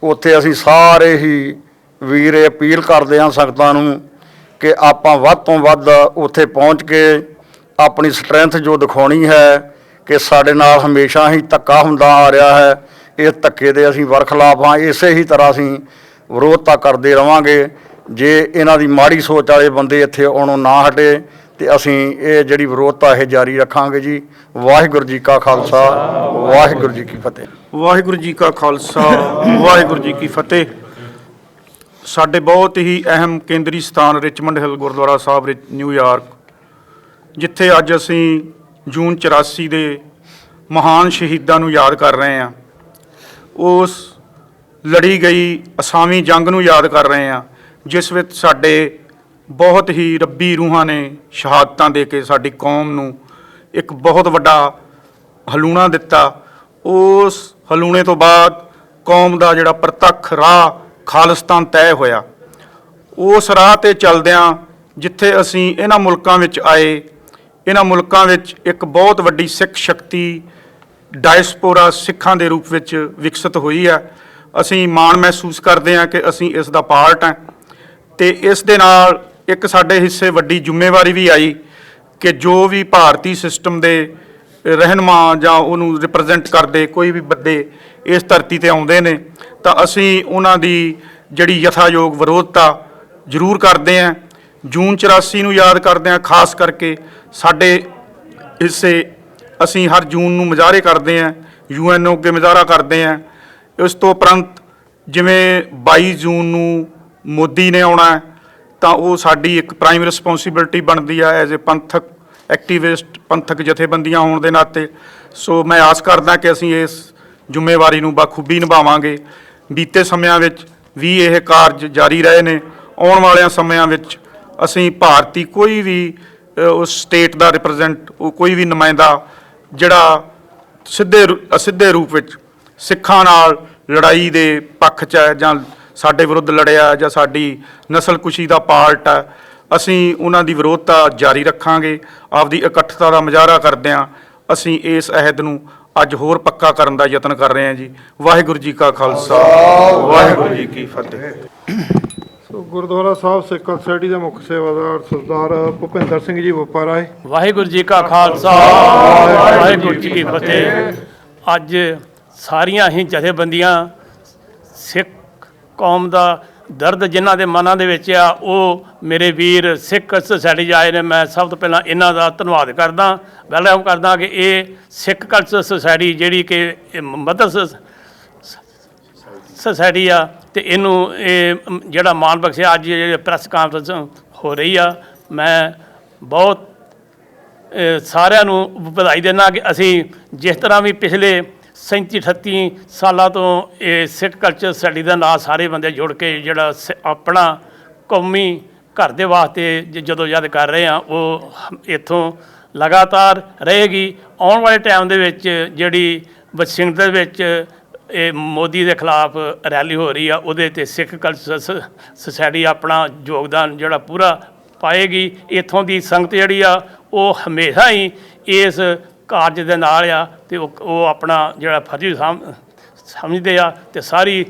ਉੱਥੇ ਅਸੀਂ ਸਾਰੇ ਹੀ ਵੀਰ ਇਹ ਅਪੀਲ ਕਰਦੇ ਹਾਂ ਸੰਗਤਾਂ ਨੂੰ ਕਿ ਆਪਾਂ ਵੱਧ ਤੋਂ ਵੱਧ ਉੱਥੇ ਪਹੁੰਚ ਕੇ ਆਪਣੀ ਸਟਰੈਂਥ ਜੋ ਦਿਖਾਉਣੀ ਹੈ ਕਿ ਸਾਡੇ ਨਾਲ ਹਮੇਸ਼ਾ ਹੀ ਧੱਕਾ ਹੁੰਦਾ ਆ ਰਿਹਾ ਹੈ, ਇਸ ਧੱਕੇ ਦੇ ਅਸੀਂ ਵਰਖਲਾਫ ਹਾਂ। ਇਸੇ ਹੀ ਤਰ੍ਹਾਂ ਅਸੀਂ ਵਿਰੋਧਤਾ ਕਰਦੇ ਰਵਾਂਗੇ। ਜੇ ਇਹਨਾਂ ਦੀ ਮਾੜੀ ਸੋਚ ਵਾਲੇ ਬੰਦੇ ਇੱਥੇ ਆਉਣੋਂ ਨਾ ਹਟੇ ਤੇ ਅਸੀਂ ਇਹ ਜਿਹੜੀ ਵਿਰੋਧਤਾ ਇਹ ਜਾਰੀ ਰੱਖਾਂਗੇ ਜੀ। ਵਾਹਿਗੁਰੂ ਜੀ ਕਾ ਖਾਲਸਾ, ਵਾਹਿਗੁਰੂ ਜੀ ਕੀ ਫਤਿਹ। ਵਾਹਿਗੁਰੂ ਜੀ ਕਾ ਖਾਲਸਾ, ਵਾਹਿਗੁਰੂ ਜੀ ਕੀ ਫਤਿਹ। ਸਾਡੇ ਬਹੁਤ ਹੀ ਅਹਿਮ ਕੇਂਦਰੀ ਸਥਾਨ ਰਿਚਮੰਡ ਹਿੱਲ ਗੁਰਦੁਆਰਾ ਸਾਹਿਬ ਨਿਊਯਾਰਕ, ਜਿੱਥੇ ਅੱਜ ਅਸੀਂ ਜੂਨ 84 ਦੇ ਮਹਾਨ ਸ਼ਹੀਦਾਂ ਨੂੰ ਯਾਦ ਕਰ ਰਹੇ ਹਾਂ। ਉਸ ਲੜੀ ਗਈ ਅਸਾਮੀ ਜੰਗ ਨੂੰ ਯਾਦ ਕਰ ਰਹੇ ਹਾਂ, ਜਿਸ ਵਿੱਚ ਸਾਡੇ ਬਹੁਤ ਹੀ ਰੱਬੀ ਰੂਹਾਂ ਨੇ ਸ਼ਹਾਦਤਾਂ ਦੇ ਕੇ ਸਾਡੀ ਕੌਮ ਨੂੰ ਇੱਕ ਬਹੁਤ ਵੱਡਾ ਹਲੂਣਾ ਦਿੱਤਾ। ਉਸ ਹਲੂਣੇ ਤੋਂ ਬਾਅਦ ਕੌਮ ਦਾ ਜਿਹੜਾ ਪ੍ਰਤੱਖ ਰਾਹ ਖਾਲਿਸਤਾਨ ਤੈਅ ਹੋਇਆ। ਉਸ ਰਾਹ 'ਤੇ ਚੱਲਦਿਆਂ ਜਿੱਥੇ ਅਸੀਂ ਇਹਨਾਂ ਮੁਲਕਾਂ ਵਿੱਚ ਆਏ, ਇਹਨਾਂ ਮੁਲਕਾਂ ਵਿੱਚ ਇੱਕ ਬਹੁਤ ਵੱਡੀ ਸਿੱਖ ਸ਼ਕਤੀ ਡਾਇਸਪੋਰਾ ਸਿੱਖਾਂ ਦੇ ਰੂਪ ਵਿੱਚ ਵਿਕਸਿਤ ਹੋਈ ਹੈ। ਅਸੀਂ ਮਾਣ ਮਹਿਸੂਸ ਕਰਦੇ ਹਾਂ ਕਿ ਅਸੀਂ ਇਸ ਦਾ ਪਾਰਟ ਹਾਂ, ਅਤੇ ਇਸ ਦੇ ਨਾਲ ਇੱਕ ਸਾਡੇ ਹਿੱਸੇ ਵੱਡੀ ਜ਼ਿੰਮੇਵਾਰੀ ਵੀ ਆਈ ਕਿ ਜੋ ਵੀ ਭਾਰਤੀ ਸਿਸਟਮ ਦੇ ਰਹਿਨੁਮਾ ਜਾਂ ਉਹਨੂੰ ਰਿਪਰੈਜ਼ੈਂਟ ਕਰਦੇ ਕੋਈ ਵੀ ਬੰਦੇ ਇਸ ਧਰਤੀ 'ਤੇ ਆਉਂਦੇ ਨੇ ਤਾਂ ਅਸੀਂ ਉਹਨਾਂ ਦੀ ਜਿਹੜੀ ਯਥਾਯੋਗ ਵਿਰੋਧਤਾ ਜ਼ਰੂਰ ਕਰਦੇ ਹਾਂ। ਜੂਨ 84 ਨੂੰ ਯਾਦ ਕਰਦੇ ਹਾਂ, ਖਾਸ ਕਰਕੇ ਸਾਡੇ ਹਿੱਸੇ ਅਸੀਂ ਹਰ ਜੂਨ ਨੂੰ ਮੁਜ਼ਾਹਰੇ ਕਰਦੇ ਹਾਂ, UN ਅੱਗੇ ਮੁਜ਼ਾਹਰਾ ਕਰਦੇ ਹਾਂ। ਇਸ ਤੋਂ ਉਪਰੰਤ ਜਿਵੇਂ 22 ਜੂਨ ਨੂੰ ਮੋਦੀ ਨੇ ਆਉਣਾ ਹੈ ਤਾਂ ਉਹ ਸਾਡੀ ਇੱਕ ਪ੍ਰਾਈਮ ਰਿਸਪੌਂਸਿਬਿਲਟੀ ਬਣਦੀ ਹੈ ਐਜ਼ ਏ ਪੰਥਕ ਐਕਟੀਵਿਸਟ, ਪੰਥਕ ਜਥੇਬੰਦੀਆਂ ਹੋਣ ਦੇ ਨਾਤੇ। ਸੋ ਮੈਂ ਆਸ ਕਰਦਾ ਕਿ ਅਸੀਂ ਇਸ ਜ਼ਿੰਮੇਵਾਰੀ ਨੂੰ ਬਾਖੂਬੀ ਨਿਭਾਵਾਂਗੇ। ਬੀਤੇ ਸਮਿਆਂ ਵਿੱਚ ਵੀ ਇਹ ਕਾਰਜ ਜਾਰੀ ਰਹੇ ਨੇ। ਆਉਣ ਵਾਲਿਆਂ ਸਮਿਆਂ ਵਿੱਚ ਅਸੀਂ ਭਾਰਤੀ ਕੋਈ ਵੀ ਉਸ ਸਟੇਟ ਦਾ ਰਿਪਰੈਜ਼ੈਂਟ, ਕੋਈ ਵੀ ਨੁਮਾਇੰਦਾ ਜਿਹੜਾ ਅਸਿੱਧੇ ਰੂਪ ਵਿੱਚ ਸਿੱਖਾਂ ਨਾਲ ਲੜਾਈ ਦੇ ਪੱਖ 'ਚ ਹੈ ਜਾਂ ਸਾਡੇ ਵਿਰੁੱਧ ਲੜਿਆ ਜਾਂ ਸਾਡੀ ਨਸਲਕੁਸ਼ੀ ਦਾ ਪਾਰਟ ਹੈ, ਅਸੀਂ ਉਹਨਾਂ ਦੀ ਵਿਰੋਧਤਾ ਜਾਰੀ ਰੱਖਾਂਗੇ। ਆਪਦੀ ਇਕੱਠਤਾ ਦਾ ਮੁਜ਼ਾਹਰਾ ਕਰਦਿਆਂ ਅਸੀਂ ਇਸ ਅਹਿਦ ਨੂੰ ਅੱਜ ਹੋਰ ਪੱਕਾ ਕਰਨ ਦਾ ਯਤਨ ਕਰ ਰਹੇ ਹਾਂ ਜੀ। ਵਾਹਿਗੁਰੂ ਜੀ ਕਾ ਖਾਲਸਾ, ਵਾਹਿਗੁਰੂ ਜੀ ਕੀ ਫਤਿਹ। ਸੋ ਗੁਰਦੁਆਰਾ ਸਾਹਿਬ ਸਿੱਖ ਸੁਸਾਇਟੀ ਦੇ ਮੁੱਖ ਸੇਵਾਦਾਰ ਸਰਦਾਰ ਭੁਪਿੰਦਰ ਸਿੰਘ ਜੀ ਬੋਪਾਰਾਏ। ਵਾਹਿਗੁਰੂ ਜੀ ਕਾ ਖਾਲਸਾ, ਵਾਹਿਗੁਰੂ ਜੀ ਕੀ ਫਤਿਹ। ਅੱਜ ਸਾਰੀਆਂ ਹੀ ਜਥੇਬੰਦੀਆਂ ਸਿੱਖ ਕੌਮ ਦਾ ਦਰਦ ਜਿਨ੍ਹਾਂ ਦੇ ਮਨਾਂ ਦੇ ਵਿੱਚ ਆ, ਉਹ ਮੇਰੇ ਵੀਰ ਸਿੱਖ ਸੁਸਾਇਟੀ 'ਚ ਆਏ ਨੇ। ਮੈਂ ਸਭ ਤੋਂ ਪਹਿਲਾਂ ਇਹਨਾਂ ਦਾ ਧੰਨਵਾਦ ਕਰਦਾ, ਵੈਲਕਮ ਕਰਦਾ ਕਿ ਇਹ ਸਿੱਖ ਕਲਚਰ ਸੁਸਾਇਟੀ ਜਿਹੜੀ ਕਿ ਮਦਰ ਸੁਸਾਇਟੀ ਆ, ਅਤੇ ਇਹਨੂੰ ਇਹ ਜਿਹੜਾ ਮਾਣ ਬਖਸ਼ਿਆ ਅੱਜ ਜਿਹੜੇ ਪ੍ਰੈਸ ਕਾਨਫਰੰਸ ਹੋ ਰਹੀ ਆ, ਮੈਂ ਬਹੁਤ ਸਾਰਿਆਂ ਨੂੰ ਵਧਾਈ ਦਿੰਦਾ ਕਿ ਅਸੀਂ ਜਿਸ ਤਰ੍ਹਾਂ ਵੀ ਪਿਛਲੇ 37-38 ਸਾਲਾਂ ਤੋਂ ਇਹ ਸਿੱਖ ਕਲਚਰ ਸਟੱਡੀ ਦਾ ਨਾਂ ਸਾਰੇ ਬੰਦੇ ਜੁੜ ਕੇ ਜਿਹੜਾ ਆਪਣਾ ਕੌਮੀ ਘਰ ਦੇ ਵਾਸਤੇ ਜਦੋਂ ਯਾਦ ਕਰ ਰਹੇ ਹਾਂ, ਉਹ ਇੱਥੋਂ ਲਗਾਤਾਰ ਰਹੇਗੀ। ਆਉਣ ਵਾਲੇ ਟਾਈਮ ਦੇ ਵਿੱਚ ਜਿਹੜੀ ਵਾਸ਼ਿੰਗਟਨ ਵਿੱਚ ਇਹ ਮੋਦੀ ਦੇ ਖਿਲਾਫ ਰੈਲੀ ਹੋ ਰਹੀ ਆ, ਉਹਦੇ 'ਤੇ ਸਿੱਖ ਕਲਚਰ ਸੁਸਾਇਟੀ ਆਪਣਾ ਯੋਗਦਾਨ ਜਿਹੜਾ ਪੂਰਾ ਪਾਏਗੀ। ਇੱਥੋਂ ਦੀ ਸੰਗਤ ਜਿਹੜੀ ਆ ਉਹ ਹਮੇਸ਼ਾ ਹੀ ਇਸ ਕਾਰਜ ਦੇ ਨਾਲ ਆ, ਅਤੇ ਉਹ ਆਪਣਾ ਜਿਹੜਾ ਫਰਜ਼ ਸਮਝਦੇ ਆ, ਅਤੇ ਸਾਰੀ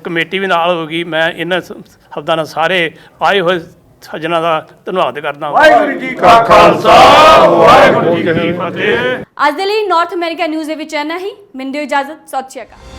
ਕਮੇਟੀ ਵੀ ਨਾਲ ਹੋਊਗੀ। ਮੈਂ ਇਹਨਾਂ ਸ਼ਬਦਾਂ ਨਾਲ ਸਾਰੇ ਆਏ ਹੋਏ ਸੱਜਣਾਂ ਦਾ ਧੰਨਵਾਦ ਕਰਦਾ। ਵਾਹਿਗੁਰੂ ਜੀ ਕਾ ਖਾਲਸਾ, ਵਾਹਿਗੁਰੂ ਜੀ ਕੀ ਫਤਿਹ। ਅੱਜ ਦੇ ਲਈ ਨਾਰਥ ਅਮਰੀਕਾ ਨਿਊਜ਼ ਦੇ ਵਿੱਚ ਇੰਨਾ ਹੀ। ਮੈਨੂੰ ਦਿਓ ਇਜਾਜ਼ਤ। ਸਤਿ ਸ਼੍ਰੀ ਅਕਾਲ।